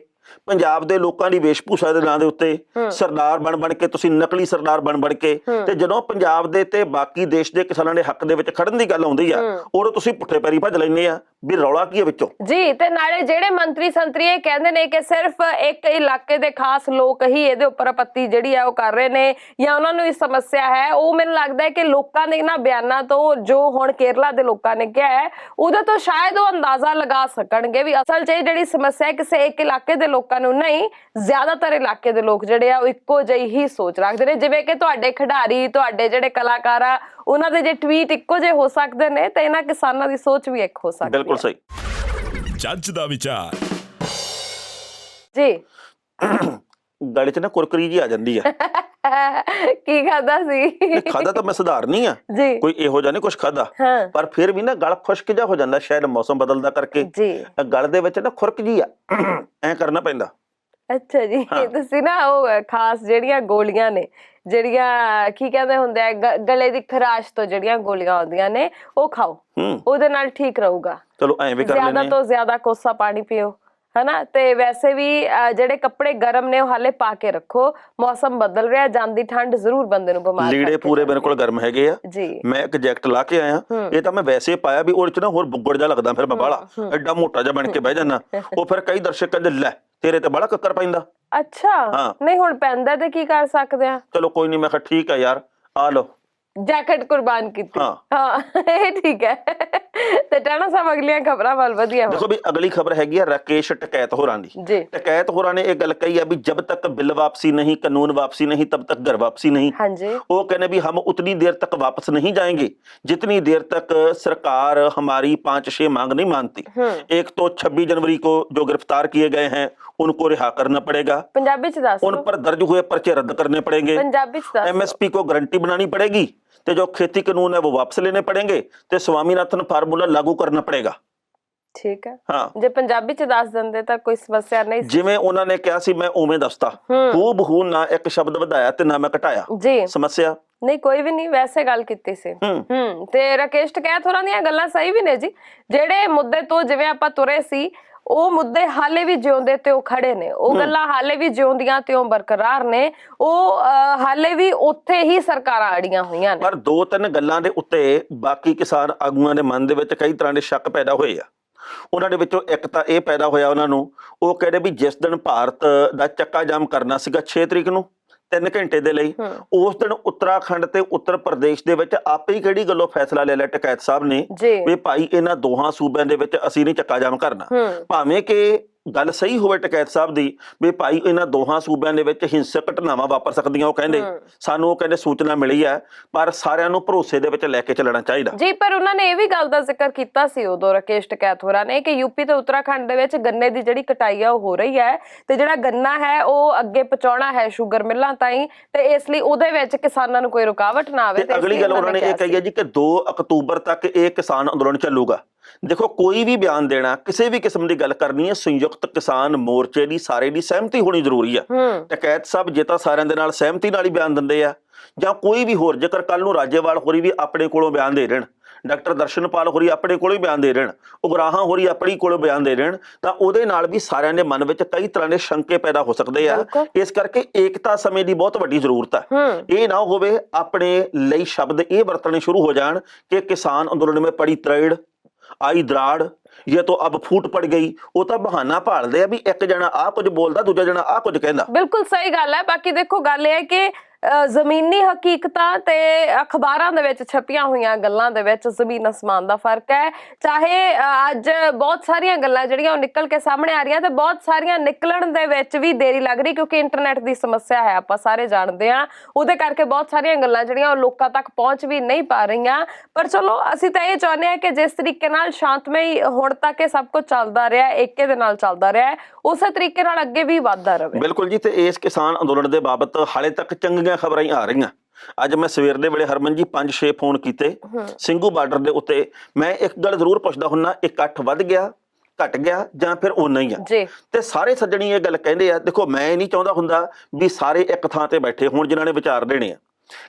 Speaker 3: ਪੰਜਾਬ ਦੇ ਲੋਕਾਂ ਦੀ ਵੇਸ਼ਭੂਸ਼ਾ ਦੇ ਨਾਂ ਦੇ ਉੱਤੇ ਸਰਦਾਰ ਬਣ ਕੇ ਤੁਸੀਂ ਨਕਲੀ ਸਰਦਾਰ ਬਣ ਕੇ, ਤੇ ਜਦੋਂ ਪੰਜਾਬ ਦੇ ਤੇ ਬਾਕੀ ਦੇਸ਼ ਦੇ ਕਿਸਾਨਾਂ ਦੇ ਹੱਕ ਦੇ ਵਿੱਚ ਖੜਨ ਦੀ ਗੱਲ ਆਉਂਦੀ ਆ ਉਦੋਂ ਤੁਸੀਂ ਪੁੱਠੇ ਪੈਰੀ ਭੱਜ ਲੈਂਦੇ ਆ ਵੀ ਰੌਲਾ ਕੀ ਹੈ ਵਿੱਚੋਂ
Speaker 2: ਜੀ। ਤੇ ਨਾਲੇ ਜਿਹੜੇ ਮੰਤਰੀ ਸੰਤਰੀ ਇਹ ਕਹਿੰਦੇ ਨੇ ਕਿ ਸਿਰਫ ਇੱਕ ਇਲਾਕੇ ਦੇ ਖਾਸ ਲੋਕ ਹੀ ਇਹਦੇ ਉੱਪਰ ਆਪੱਤੀ ਜਿਹੜੀ ਆ ਉਹ ਕਰ ਰਹੇ ਨੇ ਜਾਂ ਉਹਨਾਂ ਨੂੰ ਇਹ ਸਮੱਸਿਆ ਹੈ, ਉਹ ਮੈਨੂੰ ਲੱਗਦਾ ਹੈ ਕਿ ਲੋਕਾਂ ਦੇ ਇਹਨਾਂ ਬਿਆਨਾਂ ਤੋਂ ਜੋ ਹੁਣ ਕੇਰਲਾ ਦੇ ਲੋਕਾਂ ਨੇ ਕਿਹਾ ਹੈ ਉਹਦੇ ਤੋਂ ਸ਼ਾਇਦ ਉਹ ਅੰਦਾਜ਼ਾ ਲਗਾ ਸਕਣਗੇ ਵੀ ਅਸਲ 'ਚ ਇਹ ਜਿਹੜੀ ਸਮੱਸਿਆ ਕਿਸੇ ਇੱਕ ਇਲਾਕੇ ਦੇ ਲੋਕਾਂ ਨੂੰ ਨਹੀਂ, ਜ਼ਿਆਦਾਤਰ ਇਲਾਕੇ ਦੇ ਲੋਕ ਜਿਹੜੇ ਆ ਉਹ ਇੱਕੋ ਜਿਹੀ ਹੀ ਸੋਚ ਰੱਖਦੇ ਨੇ। ਜਿਵੇਂ ਕਿ ਤੁਹਾਡੇ ਖਿਡਾਰੀ, ਤੁਹਾਡੇ ਜਿਹੜੇ ਕਲਾਕਾਰ ਆ, ਉਹਨਾਂ ਦੇ ਜੇ ਟਵੀਟ ਇੱਕੋ ਜਿਹੇ ਹੋ ਸਕਦੇ ਨੇ ਤੇ ਇਹਨਾਂ ਕਿਸਾਨਾਂ ਦੀ ਸੋਚ ਵੀ ਇੱਕ ਹੋ ਸਕਦੀ ਹੈ।
Speaker 3: ਬਿਲਕੁਲ ਸਹੀ।
Speaker 1: ਜੱਜ ਦਾ ਵਿਚਾਰ
Speaker 2: ਜੀ।
Speaker 3: ਗਲੇ 'ਚ ਨਾ ਕੁਰਕਰੀ ਜੀ ਆ ਜਾਂਦੀ ਆ।
Speaker 2: ਕੀ ਖਾਦਾ ਸੀ?
Speaker 3: ਖਾਦਾ ਤਾਂ ਮੈਂ ਸੁਧਾਰਨੀ ਆ, ਕੋਈ ਇਹੋ ਜਿਹਾ ਨਹੀਂ ਕੁਛ ਖਾਦਾ, ਪਰ ਫਿਰ ਵੀ ਨਾ ਗਲ ਖੁਸ਼ਕ ਜਿਹਾ ਹੋ ਜਾਂਦਾ, ਸ਼ਾਇਦ ਮੌਸਮ ਬਦਲਦਾ ਕਰਕੇ ਗਲ ਦੇ ਵਿੱਚ ਨਾ ਖੁਰਕ ਜੀ ਆ, ਐ ਕਰਨਾ ਪੈਂਦਾ।
Speaker 2: ਅੱਛਾ ਜੀ। ਤੁਸੀਂ ਨਾ ਉਹ ਖਾਸ ਜਿਹੜੀਆਂ ਗੋਲੀਆਂ ਨੇ, ਜਿਹੜੀਆਂ ਕੀ ਕਹਿੰਦੇ ਹੁੰਦੇ ਆ ਗਲੇ ਦੀ ਖਰਾਸ਼ ਤੋਂ ਜਿਹੜੀਆਂ ਗੋਲੀਆਂ ਆਉਂਦੀਆਂ ਨੇ ਉਹ ਖਾਓ, ਉਹਦੇ ਨਾਲ ਠੀਕ ਰਹੂਗਾ।
Speaker 3: ਚਲੋ ਐਂ ਵੀ ਕਰ ਲੈਂਦੇ,
Speaker 2: ਜ਼ਿਆਦਾ ਤੋਂ ਜ਼ਿਆਦਾ ਕੋਸਾ ਪਾਣੀ ਪੀਓ, ਹਨਾ। ਤੇ ਵੈਸੇ ਵੀ ਜਿਹੜੇ ਕੱਪੜੇ ਗਰਮ ਨੇ ਉਹ ਹਾਲੇ ਪਾ ਕੇ ਰੱਖੋ, ਮੌਸਮ ਬਦਲ ਰਿਹਾ, ਜਾਂਦੀ ਠੰਡ ਜ਼ਰੂਰ ਬੰਦੇ ਨੂੰ ਬਿਮਾਰ
Speaker 3: ਲੀੜੇ ਪੂਰੇ ਮੇਰੇ ਕੋਲ ਗਰਮ ਹੈਗੇ ਆ
Speaker 2: ਜੀ।
Speaker 3: ਮੈਂ ਇੱਕ ਜੈਕਟ ਲਾ ਕੇ ਆਇਆ, ਇਹ ਤਾਂ ਮੈਂ ਵੈਸੇ ਪਾਇਆ ਵੀ ਉਹਦੇ 'ਚ ਨਾ ਹੋਰ ਬੁੱਗੜ ਜਾ ਲੱਗਦਾ, ਫਿਰ ਮੈਂ ਬਾਹਲਾ ਐਡਾ ਮੋਟਾ ਜਿਹਾ ਬਣ ਕੇ ਬਹਿ ਜਾਣਾ। ਉਹ ਫਿਰ ਕਈ ਦਰਸ਼ਕ ਕਹਿੰਦੇ ਲੈ ਤੇਰੇ ਤੇ ਬੜਾ ਕੱਕਰ ਪੈਂਦਾ।
Speaker 2: ਅੱਛਾ, ਨਹੀਂ ਹੁਣ ਪੈਂਦਾ ਤੇ ਕੀ ਕਰ ਸਕਦੇ ਆ।
Speaker 3: ਚਲੋ ਕੋਈ ਨਹੀਂ, ਮੈਂ ਕਿਹਾ ਠੀਕ ਆ ਯਾਰ, ਆ ਲਓ
Speaker 2: ਜੈਕਟ ਕੁਰਬਾਨ ਕੀਤੀ। ਹਾਂ ਇਹ ਠੀਕ ਹੈ। ਤੇ ਟਾਣਾ ਸਾਹਿਬ ਅਗਲੀਆਂ ਖਬਰਾਂ ਵੱਲ ਵਧੀਆ
Speaker 3: ਦੇਖੋ ਵੀ ਅਗਲੀ ਖਬਰ ਹੈਗੀ ਆ ਰਾਕੇਸ਼ ਟਕੈਤ ਹੋਰਾਂ ਦੀ।
Speaker 2: ਜੀ
Speaker 3: ਟਕੈਤ ਹੋਰਾਂ ਨੇ ਇਹ ਗੱਲ ਕਹੀ ਆ ਵੀ ਜਬ तक बिल वापसी नहीं, कानून वापसी नहीं, तब तक घर वापसी नहीं।
Speaker 2: हाँ जी।
Speaker 3: वो कहने भी हम उतनी देर तक वापस नहीं जाएंगे जितनी देर तक सरकार हमारी 5-6 मांग नहीं मानती। एक तो 26 जनवरी को जो गिरफ्तार किए गए हैं उनको रिहा करना पड़ेगा,
Speaker 2: पंजाबी च दस
Speaker 3: उन पर दर्ज हुए पर्चे रद्द करने पड़ेंगे,
Speaker 2: पंजाबी च दस
Speaker 3: MSP को गारंटी बनानी पड़ेगी, तो जो खेती कानून है वो वापस लेने पड़ेंगे, तो स्वामीनाथन फार्मूला लागू करना पड़ेगा।
Speaker 2: ठीक है
Speaker 3: हाँ,
Speaker 2: जे पंजाबी च दस दिंदे ਤਾਂ ਕੋਈ ਸਮੱਸਿਆ ਨਹੀਂ ਸੀ।
Speaker 3: ਜਿਵੇਂ ਉਹਨਾਂ ਨੇ ਕਿਹਾ ਸੀ ਮੈਂ ਉਵੇਂ ਦੱਸਤਾ, ਹੂਬਹੂ ਨਾ ਇੱਕ ਸ਼ਬਦ ਵਧਾਇਆ ਤੇ ਨਾ ਮੈਂ ਘਟਾਇਆ।
Speaker 2: ਜੀ
Speaker 3: ਸਮੱਸਿਆ
Speaker 2: ਨਹੀਂ ਕੋਈ ਵੀ ਨਹੀਂ, ਵੈਸੇ ਗੱਲ ਕੀਤੀ ਸੀ। ਤੇ ਰਾਕੇਸ਼ ਟਕੈਤ ਹੋਰਾਂ ਦੀਆਂ ਗੱਲਾਂ ਸਹੀ ਵੀ ਨੇ ਜੀ। ਜਿਹੜੇ ਮੁੱਦੇ ਤੋਂ ਜਿਵੇਂ ਆਪਾਂ ਤੁਰੇ ਸੀ ਉਹ ਮੁੱਦੇ ਹਾਲੇ ਵੀ ਜਿਉਂਦੇ ਤੇ ਉਹ ਖੜੇ ਨੇ, ਉਹ ਗੱਲਾਂ ਹਾਲੇ ਵੀ ਜਿਉਂਦੀਆਂ ਤੇ ਉਹ ਬਰਕਰਾਰ ਨੇ, ਉਹ ਹਾਲੇ ਵੀ ਉੱਥੇ ਹੀ ਸਰਕਾਰਾਂ ਅੜੀਆਂ ਹੋਈਆਂ ਨੇ।
Speaker 3: ਪਰ 2-3 ਗੱਲਾਂ ਦੇ ਉੱਤੇ ਬਾਕੀ ਕਿਸਾਨ ਆਗੂਆਂ ਦੇ ਮਨ ਦੇ ਵਿੱਚ ਕਈ ਤਰ੍ਹਾਂ ਦੇ ਸ਼ੱਕ ਪੈਦਾ ਹੋਏ ਆ। ਉਹਨਾਂ ਦੇ ਵਿੱਚੋਂ ਇੱਕ ਤਾਂ ਇਹ ਪੈਦਾ ਹੋਇਆ ਉਹਨਾਂ ਨੂੰ, ਉਹ ਕਹਿੰਦੇ ਵੀ ਜਿਸ ਦਿਨ ਭਾਰਤ ਦਾ ਚੱਕਾ ਜਾਮ ਕਰਨਾ ਸੀਗਾ 6 ਤਰੀਕ ਨੂੰ 3 ਘੰਟੇ ਦੇ ਲਈ, ਉਸ ਦਿਨ ਉੱਤਰਾਖੰਡ ਤੇ ਉੱਤਰ ਪ੍ਰਦੇਸ਼ ਦੇ ਵਿੱਚ ਆਪੇ ਹੀ ਕਿਹੜੀ ਗੱਲੋਂ ਫੈਸਲਾ ਲੈ ਲਿਆ ਟਕੈਤ ਸਾਹਿਬ ਨੇ ਵੀ ਭਾਈ ਇਹਨਾਂ ਦੋਹਾਂ ਸੂਬਿਆਂ ਦੇ ਵਿੱਚ ਅਸੀਂ ਨਹੀਂ ਚੱਕਾ ਜਾਮ ਕਰਨਾ। ਭਾਵੇਂ ਕਿ ਗੱਲ ਸਹੀ ਹੋਵੇ ਟਕੈਤ ਸਾਹਿਬ ਦੀ ਵੀ ਭਾਈ ਇਹਨਾਂ ਦੋਹਾਂ ਸੂਬਿਆਂ ਦੇ ਵਿੱਚ ਹਿੰਸਕ ਘਟਨਾਵਾਂ ਵਾਪਰ ਸਕਦੀਆਂ, ਉਹ ਕਹਿੰਦੇ ਸਾਨੂੰ ਉਹ ਕਹਿੰਦੇ ਸੂਚਨਾ ਮਿਲੀ ਹੈ, ਪਰ ਸਾਰਿਆਂ ਨੂੰ ਭਰੋਸੇ ਦੇ ਵਿੱਚ ਲੈ ਕੇ ਚੱਲਣਾ ਚਾਹੀਦਾ
Speaker 2: ਜੀ। ਪਰ ਉਹਨਾਂ ਨੇ ਇਹ ਵੀ ਗੱਲ ਦਾ ਜ਼ਿਕਰ ਕੀਤਾ ਸੀ ਉਦੋਂ ਰਾਕੇਸ਼ ਟਕੈਤ ਹੋਰਾਂ ਨੇ ਕਿ ਯੂਪੀ ਤੇ ਉੱਤਰਾਖੰਡ ਦੇ ਵਿੱਚ ਗੰਨੇ ਦੀ ਜਿਹੜੀ ਕਟਾਈ ਆ ਉਹ ਹੋ ਰਹੀ ਹੈ ਤੇ ਜਿਹੜਾ ਗੰਨਾ ਹੈ ਉਹ ਅੱਗੇ ਪਹੁੰਚਾਉਣਾ ਹੈ ਸ਼ੂਗਰ ਮਿੱਲਾਂ ਤਾਈਂ, ਤੇ ਇਸ ਲਈ ਉਹਦੇ ਵਿੱਚ ਕਿਸਾਨਾਂ ਨੂੰ ਕੋਈ ਰੁਕਾਵਟ ਨਾ ਆਵੇ।
Speaker 3: ਤੇ ਅਗਲੀ ਗੱਲ ਉਹਨਾਂ ਨੇ ਇਹ ਕਹੀ ਹੈ ਜੀ ਕਿ 2 ਅਕਤੂਬਰ ਤੱਕ ਇਹ ਕਿਸਾਨ ਅੰਦੋਲਨ ਚੱਲੂਗਾ। ਦੇਖੋ ਕੋਈ ਵੀ ਬਿਆਨ ਦੇਣਾ, ਕਿਸੇ ਵੀ ਕਿਸਮ ਦੀ ਗੱਲ ਕਰਨੀ ਹੈ, ਸੰਯੁਕਤ ਕਿਸਾਨ ਮੋਰਚੇ ਦੀ ਸਾਰੇ ਦੀ ਸਹਿਮਤੀ ਹੋਣੀ ਜ਼ਰੂਰੀ ਆ। ਟਕੈਤ ਸਾਹਿਬ ਜੇ ਤਾਂ ਸਾਰਿਆਂ ਦੇ ਨਾਲ ਸਹਿਮਤੀ ਨਾਲ ਹੀ ਬਿਆਨ ਦਿੰਦੇ ਆ, ਜਾਂ ਕੋਈ ਵੀ ਹੋਰ, ਜੇਕਰ ਕੱਲ ਨੂੰ ਰਾਜੇਵਾਲ ਹੋਰੀ ਵੀ ਆਪਣੇ ਕੋਲੋਂ ਬਿਆਨ ਦੇ ਰਹਿਣ, ਡਾਕਟਰ ਦਰਸ਼ਨਪਾਲ ਹੋਰੀ ਆਪਣੇ ਕੋਲੋਂ ਹੀ ਬਿਆਨ ਦੇ ਰਹਿਣ, ਉਗਰਾਹਾਂ ਹੋਰੀ ਆਪਣੀ ਕੋਲੋਂ ਬਿਆਨ ਦੇ ਰਹਿਣ, ਤਾਂ ਉਹਦੇ ਨਾਲ ਵੀ ਸਾਰਿਆਂ ਦੇ ਮਨ ਵਿੱਚ ਕਈ ਤਰ੍ਹਾਂ ਦੇ ਸ਼ੰਕੇ ਪੈਦਾ ਹੋ ਸਕਦੇ ਆ। ਇਸ ਕਰਕੇ ਏਕਤਾ ਸਮੇਂ ਦੀ ਬਹੁਤ ਵੱਡੀ ਜ਼ਰੂਰਤ ਹੈ। ਇਹ ਨਾ ਹੋਵੇ ਆਪਣੇ ਲਈ ਸ਼ਬਦ ਇਹ ਵਰਤਣੇ ਸ਼ੁਰੂ ਹੋ ਜਾਣ ਕਿ ਕਿਸਾਨ ਅੰਦੋਲਨ ਵਿੱਚ ਪੜੀ ਤਰੇੜ आई दराड़, ये तो अब फूट पड़ गई। वो तो बहाना भालदे आ भी एक जना आ कुछ बोलदा, दूजा जना आ कुछ कहंदा।
Speaker 2: बिल्कुल सही गल है। बाकी देखो गल ये है कि ਜ਼ਮੀਨੀ ਹਕੀਕਤਾਂ ਤੇ ਅਖਬਾਰਾਂ ਦੇ ਵਿੱਚ ਛਪੀਆਂ ਹੋਈਆਂ ਗੱਲਾਂ ਦੇ ਵਿੱਚ ਜ਼ਮੀਨ ਅਸਮਾਨ ਦਾ ਫਰਕ ਹੈ। ਚਾਹੇ ਅੱਜ ਬਹੁਤ ਸਾਰੀਆਂ ਗੱਲਾਂ ਜਿਹੜੀਆਂ ਉਹ ਨਿਕਲ ਕੇ ਸਾਹਮਣੇ ਆ ਰਹੀਆਂ ਤੇ ਬਹੁਤ ਸਾਰੀਆਂ ਨਿਕਲਣ ਦੇ ਵਿੱਚ ਵੀ ਦੇਰੀ ਲੱਗ ਰਹੀ, ਕਿਉਂਕਿ ਇੰਟਰਨੈਟ ਦੀ ਸਮੱਸਿਆ ਹੈ, ਆਪਾਂ ਸਾਰੇ ਜਾਣਦੇ ਹਾਂ। ਉਹਦੇ ਕਰਕੇ ਬਹੁਤ ਸਾਰੀਆਂ ਗੱਲਾਂ ਜਿਹੜੀਆਂ ਉਹ ਲੋਕਾਂ ਤੱਕ ਪਹੁੰਚ ਵੀ ਨਹੀਂ ਪਾ ਰਹੀਆਂ। ਪਰ ਚਲੋ ਅਸੀਂ ਤਾਂ ਇਹ ਚਾਹੁੰਦੇ ਹਾਂ ਕਿ ਜਿਸ ਤਰੀਕੇ ਨਾਲ ਸ਼ਾਂਤਮਈ ਹੁਣ ਤੱਕ ਇਹ ਸਭ ਕੁਝ ਚੱਲਦਾ ਰਿਹਾ, ਏਕੇ ਦੇ ਨਾਲ ਚੱਲਦਾ ਰਿਹਾ, ਉਸੇ ਤਰੀਕੇ ਨਾਲ ਅੱਗੇ ਵੀ ਵੱਧਦਾ ਰਹੇ।
Speaker 3: ਬਿਲਕੁਲ ਜੀ। ਤੇ ਇਸ ਕਿਸਾਨ ਅੰਦੋਲਨ ਦੇ ਬਾਬਤ ਹਾਲੇ ਤੱਕ ਚੰਗੀਆਂ ਖਬਰਾਂ ਹੀ ਆ ਰਹੀਆਂ। ਅੱਜ ਮੈਂ ਸਵੇਰ ਦੇ ਵੇਲੇ ਹਰਮਨ ਜੀ 5-6 ਫੋਨ ਕੀਤੇ ਸਿੰਘੂ ਬਾਰਡਰ ਦੇ ਉੱਤੇ। ਮੈਂ ਇੱਕ ਗੱਲ ਜ਼ਰੂਰ ਪੁੱਛਦਾ ਹੁੰਨਾ, ਇਕੱਠ ਵੱਧ ਗਿਆ, ਘਟ ਗਿਆ, ਜਾਂ ਫਿਰ ਓਨਾ ਹੀ ਆ? ਤੇ ਸਾਰੇ ਸੱਜਣੀ ਇਹ ਗੱਲ ਕਹਿੰਦੇ ਆ। ਦੇਖੋ ਮੈਂ ਇਹ ਨਹੀਂ ਚਾਹੁੰਦਾ ਹੁੰਦਾ ਵੀ ਸਾਰੇ ਇੱਕ ਥਾਂ ਤੇ ਬੈਠੇ ਹੋਣ ਜਿਨ੍ਹਾਂ ਨੇ ਵਿਚਾਰ ਦੇਣੇ ਆ।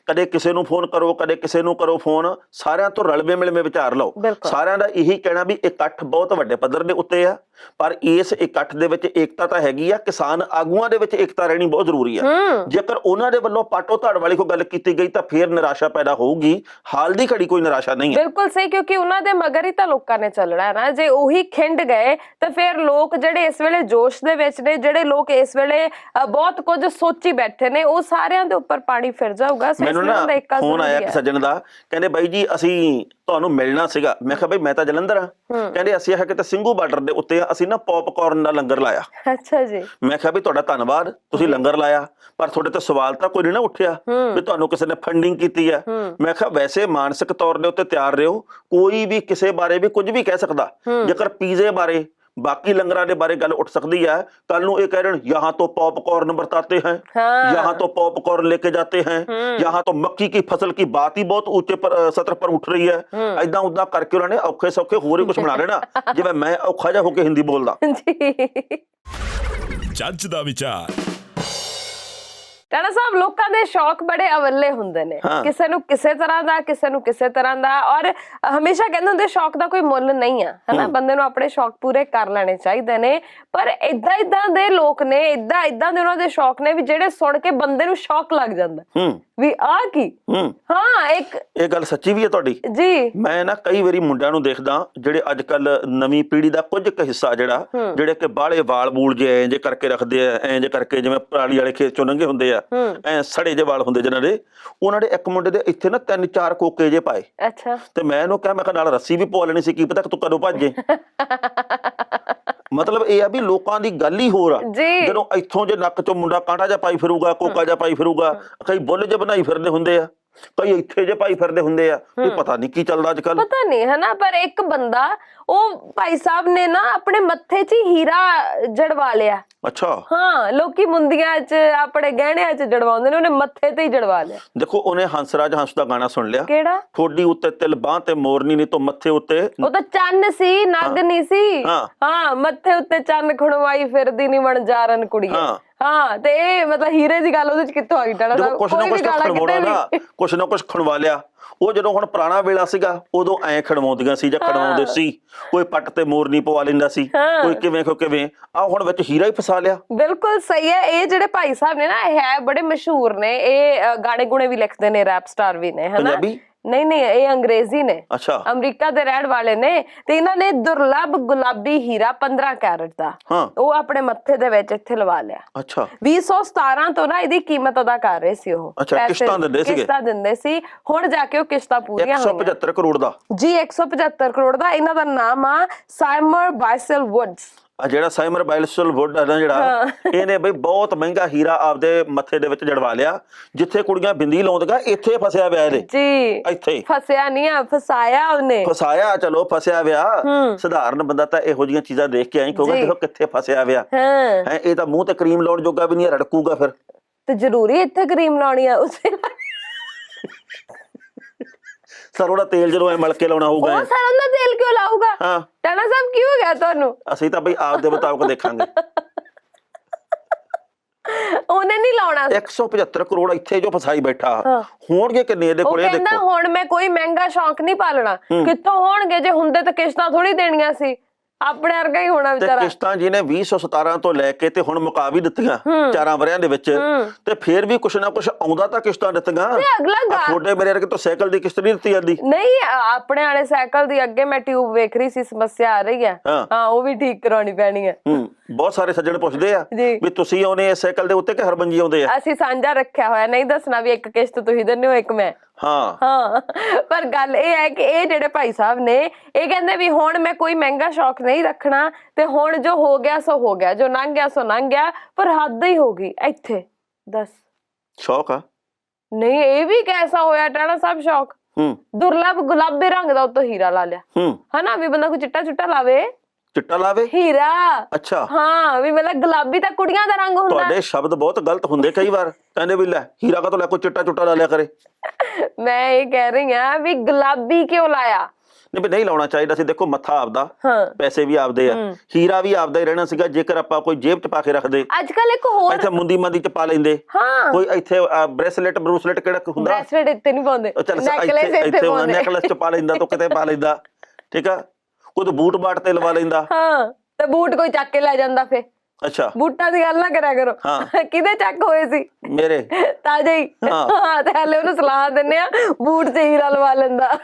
Speaker 3: ਕਦੇ ਕਿਸੇ ਨੂੰ ਫੋਨ ਕਰੋ, ਕਦੇ ਕਿਸੇ ਨੂੰ ਕਰੋ ਫੋਨ, ਸਾਰਿਆਂ ਤੋਂ ਰਲਵੇਂ ਮਿਲਵੇਂ ਵਿਚਾਰ ਲਓ। ਸਾਰਿਆਂ ਦਾ ਇਹੀ ਕਹਿਣਾ ਵੀ ਇਕੱਠ ਬਹੁਤ ਵੱਡੇ ਪੱਧਰ ਦੇ ਉੱਤੇ ਆ, ਪਰ ਇਸ ਇਕੱਠ ਦੇ ਵਿੱਚ ਏਕਤਾ ਤਾਂ ਹੈਗੀ ਆ। ਕਿਸਾਨ ਆਗੂਆਂ ਦੇ ਵਿੱਚ ਏਕਤਾ ਰਹਿਣੀ ਬਹੁਤ ਜ਼ਰੂਰੀ ਆ। ਜੇਕਰ ਉਹਨਾਂ ਦੇ ਵੱਲੋਂ ਪਾਟੋ ਧੜ ਵਾਲੀ ਕੋਈ ਗੱਲ ਕੀਤੀ ਗਈ ਤਾਂ ਫਿਰ ਨਿਰਾਸ਼ਾ ਪੈਦਾ ਹੋਊਗੀ। ਹਾਲ ਦੀ ਘੜੀ ਕੋਈ ਨਿਰਾਸ਼ਾ ਨਹੀਂ ਹੈ।
Speaker 2: ਬਿਲਕੁਲ ਸਹੀ, ਕਿਉਂਕਿ ਉਹਨਾਂ ਦੇ ਮਗਰ ਹੀ ਤਾਂ ਲੋਕਾਂ ਨੇ ਚੱਲਣਾ ਹੈ ਨਾ। ਜੇ ਉਹੀ ਖਿੰਡ ਗਏ ਤਾਂ ਫਿਰ ਲੋਕ ਜਿਹੜੇ ਇਸ ਵੇਲੇ ਜੋਸ਼ ਦੇ ਵਿੱਚ ਨੇ, ਜਿਹੜੇ ਲੋਕ ਇਸ ਵੇਲੇ ਬਹੁਤ ਕੁਝ ਸੋਚੀ ਬੈਠੇ ਨੇ, ਉਹ ਸਾਰਿਆਂ ਦੇ ਉੱਪਰ ਪਾਣੀ ਫਿਰ ਜਾਊਗਾ।
Speaker 3: ਮੈਨੂੰ ਨਾ ਫੋਨ ਆਇਆ ਇੱਕ ਸੱਜਣ ਦਾ, ਕਹਿੰਦੇ ਬਾਈ ਜੀ ਅਸੀਂ ਤੁਹਾਨੂੰ ਮਿਲਣਾ ਸੀਗਾ। ਮੈਂ ਕਿਹਾ ਬਈ ਮੈਂ ਤਾਂ ਜਲੰਧਰ ਆ। ਕਹਿੰਦੇ ਅਸੀਂ ਆ ਕਿਤੇ ਸਿੰਘੂ ਬਾਰਡਰ ਦੇ ਉੱਤੇ ਅਸੀਂ ਨਾ ਪੌਪਕਾਰਨ ਦਾ ਲੰਗਰ ਲਾਇਆ।
Speaker 2: ਅੱਛਾ ਜੀ। ਮੈਂ
Speaker 3: ਕਿਹਾ ਵੀ ਤੁਹਾਡਾ ਧੰਨਵਾਦ, ਤੁਸੀਂ ਲੰਗਰ ਲਾਇਆ, ਪਰ ਤੁਹਾਡੇ ਤੇ ਸਵਾਲ ਤਾਂ ਕੋਈ ਨਹੀਂ ਨਾ ਉੱਠਿਆ ਵੀ ਤੁਹਾਨੂੰ ਕਿਸੇ ਨੇ ਫੰਡਿੰਗ ਕੀਤੀ ਹੈ। ਮੈਂ ਕਿਹਾ ਵੈਸੇ ਮਾਨਸਿਕ ਤੌਰ ਦੇ ਉੱਤੇ ਤਿਆਰ ਰਹੋ, ਕੋਈ ਵੀ ਕਿਸੇ ਬਾਰੇ ਵੀ ਕੁਝ ਵੀ ਕਹਿ ਸਕਦਾ। ਜੇਕਰ ਪੀਜ਼ੇ ਬਾਰੇ, बाकी लंगरा के बारे गल उठ सकती है, कल नू ये कह रहे यहाँ तो पॉपकॉर्न बरताते हैं, यहाँ तो पॉपकॉर्न लेके जाते हैं, यहाँ तो मक्की की फसल की बात ही बहुत ऊंचे पर सतर पर उठ रही है। ऐदा उदा करके उन्होंने औखे सौखे होर ही कुछ बना लेना, जिवें मैं औखा जा होके हिंदी बोलदा।
Speaker 1: जज दा विचार।
Speaker 2: ਟਾਣਾ ਸਾਹਿਬ, ਲੋਕਾਂ ਦੇ ਸ਼ੌਕ ਬੜੇ ਅਵੱਲੇ ਹੁੰਦੇ ਨੇ, ਕਿਸੇ ਨੂੰ ਕਿਸੇ ਤਰ੍ਹਾਂ ਦਾ, ਕਿਸੇ ਨੂੰ ਕਿਸੇ ਤਰ੍ਹਾਂ ਦਾ, ਔਰ ਹਮੇਸ਼ਾ ਕਹਿੰਦੇ ਹੁੰਦੇ ਸ਼ੌਕ ਦਾ ਕੋਈ ਮੁੱਲ ਨਹੀਂ ਆ, ਹਨਾ। ਬੰਦੇ ਨੂੰ ਆਪਣੇ ਸ਼ੌਕ ਪੂਰੇ ਕਰ ਲੈਣੇ ਚਾਹੀਦੇ ਨੇ, ਪਰ ਏਦਾਂ ਦੇ ਲੋਕ ਨੇ, ਏਦਾਂ ਦੇ ਉਹਨਾਂ ਦੇ ਸ਼ੌਕ ਨੇ ਵੀ ਜਿਹੜੇ ਸੁਣ ਕੇ ਬੰਦੇ ਨੂੰ ਸ਼ੌਕ ਲੱਗ ਜਾਂਦਾ ਵੀ ਆ ਕੀ। ਹਾਂ, ਇਹ ਗੱਲ ਸੱਚੀ ਵੀ ਹੈ ਤੁਹਾਡੀ ਜੀ। ਮੈਂ ਨਾ ਕਈ ਵਾਰੀ ਮੁੰਡਿਆਂ ਨੂੰ ਦੇਖਦਾ ਜਿਹੜੇ ਅੱਜ ਕੱਲ ਨਵੀਂ ਪੀੜ੍ਹੀ ਦਾ ਕੁਝ ਕੁ ਹਿੱਸਾ ਜਿਹੜੇ ਕਿ ਬਾਹਲੇ ਵਾਲ ਬੂਲ ਜੇ ਇੰਜ ਕਰਕੇ ਰੱਖਦੇ ਆ, ਇੰਜ ਕਰਕੇ ਜਿਵੇਂ ਪਰਾਲੀ ਵਾਲੇ ਖੇਤ ਚੋਂ ਲੰਘੇ ਹੁੰਦੇ ਆ,
Speaker 3: ਐ ਸੜੇ ਜਿਹੇ ਵਾਲ ਹੁੰਦੇ ਜਿਹਨਾਂ ਦੇ, ਉਹਨਾਂ ਦੇ ਇੱਕ ਮੁੰਡੇ ਦੇ ਇੱਥੇ ਨਾ 3-4 ਕੋਕੇ ਜੇ ਪਾਏ।
Speaker 2: ਅੱਛਾ।
Speaker 3: ਤੇ ਮੈਂ ਇਹਨੂੰ ਕਿਹਾ, ਮੈਂ ਕਿਹਾ ਨਾਲ ਰੱਸੀ ਵੀ ਪਵਾ ਲੈਣੀ ਸੀ, ਕੀ ਪਤਾ ਤੂੰ ਕਦੋਂ ਭੱਜੇ। ਮਤਲਬ ਇਹ ਆ ਵੀ ਲੋਕਾਂ ਦੀ ਗੱਲ ਹੀ ਹੋਰ ਆ। ਜਦੋਂ ਇੱਥੋਂ ਜੇ ਨੱਕ ਚੋਂ ਮੁੰਡਾ ਕਾਂਟਾ ਜਿਹਾ ਪਾਈ ਫਿਰੂਗਾ, ਕੋਕਾ ਜਿਹਾ ਪਾਈ ਫਿਰੂਗਾ, ਕਈ ਬੁੱਲ ਜੇ ਬਣਾਈ ਫਿਰਦੇ ਹੁੰਦੇ ਆ, ਕਈ ਇੱਥੇ ਜੇ ਪਾਈ ਫਿਰਦੇ ਹੁੰਦੇ ਆ, ਕੋਈ ਪਤਾ ਨਹੀਂ ਕੀ ਚੱਲਦਾ ਅੱਜ ਕੱਲ,
Speaker 2: ਪਤਾ ਨਹੀਂ ਹੈ ਨਾ। ਪਰ ਇੱਕ ਬੰਦਾ, ਉਹ ਭਾਈ ਸਾਹਿਬ ਨੇ ਨਾ ਆਪਣੇ ਮੱਥੇ 'ਚ ਹੀਰਾ ਜੜਵਾ ਲਿਆ।
Speaker 3: ਅੱਛਾ।
Speaker 2: ਹਾਂ, ਲੋਕੀ ਮੁੰਦੀਆਂ 'ਚ ਆਪਣੇ ਗਹਿਣਿਆਂ 'ਚ ਜੜਵਾਉਂਦੇ ਨੇ, ਉਹਨੇ ਮੱਥੇ ਤੇ ਹੀ ਜੜਵਾ ਲਿਆ।
Speaker 3: ਦੇਖੋ, ਉਹਨੇ ਹੰਸਰਾਜ ਹੰਸ ਦਾ ਗਾਣਾ ਸੁਣ ਲਿਆ।
Speaker 2: ਕਿਹੜਾ?
Speaker 3: ਠੋਡੀ ਉੱਤੇ ਤਿਲ, ਬਾਹ ਤੇ ਮੋਰਨੀ ਨਹੀਂ, ਤੋਂ ਮੱਥੇ ਉੱਤੇ,
Speaker 2: ਉਹ ਤਾਂ ਚੰਨ ਸੀ, ਨਗ ਨਹੀਂ ਸੀ। ਹਾਂ, ਮੱਥੇ ਉੱਤੇ ਚੰਨ ਖੁਣਵਾਈ ਫਿਰਦੀ ਨੀ ਵਣਜਾਰਨ ਕੁੜੀਏ। ਹਾਂ, ਤੇ ਇਹ ਮਤਲਬ ਹੀਰੇ ਦੀ ਗੱਲ ਉਹਦੇ 'ਚ ਕਿੱਥੋਂ ਆ ਗਈ? ਟਾਣਾ ਸਾਹਿਬ
Speaker 3: ਕੁਛ ਨਾ ਕੁਛ ਖਣਵਾਉਣਾ ਨਾ, ਕੁਛ ਨਾ ਕੁਛ ਖਣਵਾ ਲਿਆ। ਉਹ ਜਦੋਂ ਹੁਣ ਪੁਰਾਣਾ ਵੇਲਾ ਸੀਗਾ, ਉਦੋਂ ਐ ਖਣਵਾਉਂਦੀਆਂ ਸੀ ਜਾਂ ਖਣਵਾਉਂਦੇ ਸੀ, ਕੋਈ ਪੱਟ ਤੇ ਮੋਰਨੀ ਪਵਾ ਲੈਂਦਾ ਸੀ, ਕੋਈ ਕਿਵੇਂ ਕਿਵੇਂ। ਆ ਹੁਣ ਵਿੱਚ ਹੀਰਾ ਹੀ ਫਸਾ ਲਿਆ।
Speaker 2: ਬਿਲਕੁਲ ਸਹੀ ਹੈ। ਇਹ ਜਿਹੜੇ ਭਾਈ ਸਾਹਿਬ ਨੇ ਨਾ, ਇਹ ਹੈ ਬੜੇ ਮਸ਼ਹੂਰ ਨੇ, ਇਹ ਗਾਣੇ ਗੁਣੇ ਵੀ ਲਿਖਦੇ ਨੇ, ਰੈਪ ਸਟਾਰ ਵੀ ਨੇ, ਹਨਾ?
Speaker 3: ਪੰਜਾਬੀ?
Speaker 2: ਨਹੀਂ, ਇਹ ਅੰਗਰੇਜ਼ੀ ਨੇ।
Speaker 3: ਅੱਛਾ।
Speaker 2: ਅਮਰੀਕਾ ਦੇ ਰਹਿਣ ਵਾਲੇ ਨੇ, ਤੇ ਇਹਨਾਂ ਨੇ ਦੁਰਲੱਭ ਗੁਲਾਬੀ ਹੀਰਾ 15 ਕੈਰਟ ਦਾ ਉਹ ਆਪਣੇ ਮੱਥੇ ਦੇ ਵਿੱਚ ਇੱਥੇ ਲਵਾ ਲਿਆ।
Speaker 3: ਅੱਛਾ।
Speaker 2: 2017 ਤੋਂ ਨਾ ਇਹਦੀ ਕੀਮਤ ਅਦਾ ਕਰ ਰਹੇ ਸੀ ਉਹ।
Speaker 3: ਅੱਛਾ, ਕਿਸ਼ਤਾਂ ਦਿੰਦੇ ਸੀਗੇ?
Speaker 2: ਕਿਸ਼ਤਾਂ ਦਿੰਦੇ ਸੀ। ਹੁਣ ਜਾ ਕੇ ਉਹ ਕਿਸ਼ਤਾਂ ਪੂਰੀਆਂ ਹੋਈਆਂ।
Speaker 3: 175 ਕਰੋੜ ਦਾ
Speaker 2: ਜੀ, 175 ਕਰੋੜ ਦਾ। ਇਹਨਾਂ ਦਾ ਨਾਮ ਆ ਸਾਈਮਰ ਬਾਇਸਲ ਵੁੱਡਸ।
Speaker 3: ਆ ਜਿਹੜਾ ਸਾਈਮਰ ਬਾਇਸਲ ਵੁੱਡ ਹੈ ਨਾ, ਜਿਹੜਾ ਇਹਨੇ ਬਈ ਬਹੁਤ ਮਹਿੰਗਾ ਹੀਰਾ ਆਪਦੇ ਮੱਥੇ ਦੇ ਵਿੱਚ ਜੜਵਾ ਲਿਆ। ਜਿੱਥੇ ਕੁੜੀਆਂ ਬਿੰਦੀ ਲਾਉਂਦੀਆਂ, ਇੱਥੇ ਫਸਿਆ ਵਿਆ ਇਹਦੇ। ਜੀ, ਇੱਥੇ
Speaker 2: ਫਸਿਆ ਨਹੀਂ ਆ, ਫਸਾਇਆ ਉਹਨੇ।
Speaker 3: ਫਸਾਇਆ, ਚਲੋ ਫਸਿਆ ਵਿਆ। ਸਧਾਰਨ ਬੰਦਾ ਤਾਂ ਇਹੋ ਜਿਹੀਆਂ ਚੀਜ਼ਾਂ ਦੇਖ ਕੇ ਆਈ ਕਹੂਗਾ ਦੇਖੋ ਕਿੱਥੇ ਫਸਿਆ ਵਿਆ ਹੈ। ਇਹ ਤਾਂ ਮੂੰਹ ਤੇ ਕਰੀਮ ਲਾਉਣ ਜੋਗਾ ਵੀ ਨਹੀਂ, ਰੜਕੂਗਾ ਫਿਰ।
Speaker 2: ਤੇ ਜ਼ਰੂਰੀ ਇੱਥੇ ਕਰੀਮ ਲਾਉਣੀ ਆ? ਉਸੇ
Speaker 3: ਸਰੋਂ ਦਾ ਤੇਲ ਜਦੋਂ ਐ ਮਲ ਕੇ ਲਾਉਣਾ ਹੋਊਗਾ।
Speaker 2: ਉਹ ਸਰੋਂ ਦਾ ਤੇਲ ਕਿਉਂ ਲਾਊਗਾ?
Speaker 3: ਹਾਂ,
Speaker 2: ਟਾਣਾ ਸਾਹਿਬ ਕੀ ਹੋ ਗਿਆ ਤੁਹਾਨੂੰ?
Speaker 3: ਅਸੀਂ ਤਾਂ ਬਈ ਆਪ ਦੇ ਮੁਤਾਬਕ ਦੇਖਾਂਗੇ।
Speaker 2: ਉਹਨੇ ਨਹੀਂ ਲਾਉਣਾ।
Speaker 3: 175 ਕਰੋੜ ਇੱਥੇ ਜੋ ਫਸਾਈ ਬੈਠਾ, ਹੋਣਗੇ ਕਿੰਨੇ ਇਹਦੇ ਕੋਲੇ? ਦੇਖੋ,
Speaker 2: ਕਹਿੰਦਾ ਹੁਣ ਮੈਂ ਕੋਈ ਮਹਿੰਗਾ ਸ਼ੌਕ ਨਹੀਂ ਪਾਲਣਾ। ਕਿੱਥੋਂ ਹੋਣਗੇ? ਜੇ ਹੁੰਦੇ ਤਾਂ ਕਿਸ਼ਤਾਂ ਥੋੜੀ ਦੇਣੀਆਂ ਸੀ, ਆਪਣੇ ਵਰਗਾ ਹੀ ਹੋਣਾ ਵਿਚਾਰਾ।
Speaker 3: ਤੇ ਕਿਸ਼ਤਾਂ ਜਿਹਨੇ 2017 ਤੋਂ ਲੈ ਕੇ ਤੇ ਹੁਣ ਮੁਕਾ ਵੀ ਦਿੱਤੀਆਂ 4 ਵਰਿਆਂ ਦੇ ਵਿੱਚ, ਤੇ ਫੇਰ ਵੀ ਕੁਛ ਨਾ ਕੁਛ ਆਉਂਦਾ ਤਾਂ ਕਿਸ਼ਤਾਂ ਦਿੱਤੀਆਂ। ਤੁਹਾਡੇ ਮੇਰੇ ਵਰਗੇ ਤੋਂ ਸਾਈਕਲ ਦੀ ਕਿਸ਼ਤ ਨਹੀਂ ਦਿੱਤੀ ਜਾਂਦੀ।
Speaker 2: ਨਹੀਂ, ਆਪਣੇ ਵਾਲੇ ਸਾਈਕਲ ਦੀ ਅੱਗੇ ਮੈਂ ਟਿਊਬ ਵੇਖ ਰਹੀ ਸੀ, ਸਮੱਸਿਆ ਆ ਰਹੀ ਹੈ। ਹਾਂ, ਉਹ ਵੀ ਠੀਕ ਕਰਾਉਣੀ ਪੈਣੀ ਹੈ।
Speaker 3: ਬਹੁਤ ਸਾਰੇ ਸੱਜਣ ਪੁੱਛਦੇ ਆ ਵੀ ਤੁਸੀਂ ਆਉਨੇ ਇਸ ਸਾਈਕਲ ਦੇ ਉੱਤੇ ਕਿ ਹਰਬੰਜੀ ਆਉਂਦੇ ਆ?
Speaker 2: ਅਸੀਂ ਸਾਂਝਾ ਰੱਖਿਆ ਹੋਇਆ, ਨਹੀਂ ਦੱਸਣਾ ਵੀ ਇੱਕ ਕਿਸ਼ਤ ਤੁਸੀਂ ਦਿੰਦੇ ਹੋ, ਇੱਕ ਮੈਂ। ਹਾਂ, ਪਰ ਗੱਲ ਇਹ ਹੈ ਕਿ ਇਹ ਜਿਹੜੇ ਭਾਈ ਸਾਹਿਬ ਨੇ, ਇਹ ਕਹਿੰਦੇ ਵੀ ਹੁਣ ਮੈਂ ਕੋਈ ਮਹਿੰਗਾ ਸ਼ੌਕ ਨਹੀਂ ਰੱਖਣਾ, ਤੇ ਹੁਣ ਜੋ ਹੋ ਗਿਆ ਸੋ ਹੋ ਗਿਆ, ਜੋ ਲੰਘ ਗਿਆ ਸੋ ਲੰਘ ਗਿਆ। ਪਰ ਹੱਦ ਹੀ ਹੋ ਗਈ ਇੱਥੇ। ਦੱਸ, ਸ਼ੌਕ ਆ? ਨਹੀਂ, ਇਹ ਵੀ ਕੈਸਾ ਹੋਇਆ ਟਾਣਾ ਸਾਹਿਬ ਸ਼ੌਕ? ਦੁਰਲੱਭ ਗੁਲਾਬੀ ਰੰਗ ਦਾ ਉੱਤੋਂ ਹੀਰਾ ਲਾ ਲਿਆ, ਹਨਾ? ਵੀ ਬੰਦਾ ਕੋਈ ਚਿੱਟਾ ਚੁੱਟਾ ਲਾਵੇ, ਚਿੱਟਾ ਲਾਵੇ ਹੀਰਾ। ਅੱਛਾ। ਹਾਂ, ਵੀ ਮਤਲਬ ਗੁਲਾਬੀ ਤਾਂ ਕੁੜੀਆਂ ਦਾ ਰੰਗ ਹੁੰਦਾ। ਤੁਹਾਡੇ ਸ਼ਬਦ ਬਹੁਤ ਗਲਤ ਹੁੰਦੇ ਕਈ ਵਾਰ। ਕਹਿੰਦੇ ਵੀ ਲੈ ਹੀਰਾ ਕਾ ਤੋਂ ਲੈ ਕੋਈ ਚਿੱਟਾ ਚੁੱਟਾ ਲਾ ਲਿਆ ਕਰੇ। ਮੈਂ ਇਹ ਕਹਿ ਰਹੀ ਆ ਵੀ ਗੁਲਾਬੀ ਕਿਉਂ ਲਾਇਆ? ਨਹੀਂ ਲਾਉਣਾ ਚਾਹੀਦਾ ਸੀ। ਦੇਖੋ, ਮੱਥਾ ਆਪਦਾ, ਪੈਸੇ ਵੀ ਆਪਦੇ ਆ, ਹੀਰਾ ਵੀ ਆਪਦਾ ਹੀ ਰਹਿਣਾ ਸੀਗਾ। ਜੇਕਰ ਆਪਾਂ ਕੋਈ ਜੇਬ ਚ ਪਾ ਕੇ ਰੱਖਦੇ। ਅੱਜ ਕੱਲ ਇੱਕ ਹੋਰ ਇੱਥੇ ਮੁੰਦੀ ਮੰਦੀ ਚ ਪਾ ਲੈਂਦੇ, ਕੋਈ ਇੱਥੇ ਬ੍ਰੇਸਲੇਟ ਬਰੂਸਲੇਟ ਕਿਹੜਾ ਹੁੰਦਾ, ਬ੍ਰੇਸਲੇਟ ਇੱਥੇ ਨਹੀਂ ਪਾਉਂਦੇ, ਨੈਕਲੇਸ ਚ ਪਾ ਲੈਂਦਾ, ਤੂੰ ਕਿਤੇ ਪਾ ਲੈਂਦਾ, ਠੀਕ ਆ? ਕੋਈ ਬੂਟ ਬਾਟ ਤੇ ਲਵਾ ਲੈਂਦਾ। ਹਾਂ, ਤੇ ਬੂਟ ਕੋਈ ਚੱਕ ਕੇ ਲੈ ਜਾਂਦਾ ਫੇ। ਅੱਛਾ, ਬੂਟਾਂ ਦੀ ਗੱਲ ਨਾ ਕਰਿਆ ਕਰੋ। ਕਿਹਦੇ ਚੱਕ ਹੋਏ ਸੀ? ਮੇਰੇ ਤਾਜੇ ਹੀ। ਹਾਂ, ਤੇ ਹਾਲੇ ਉਹਨੂੰ ਸਲਾਹ ਦਿੰਨੇ ਆ ਬੂਟ ਤੇ ਹੀਰਾ ਲਵਾ ਲੈਂਦਾ।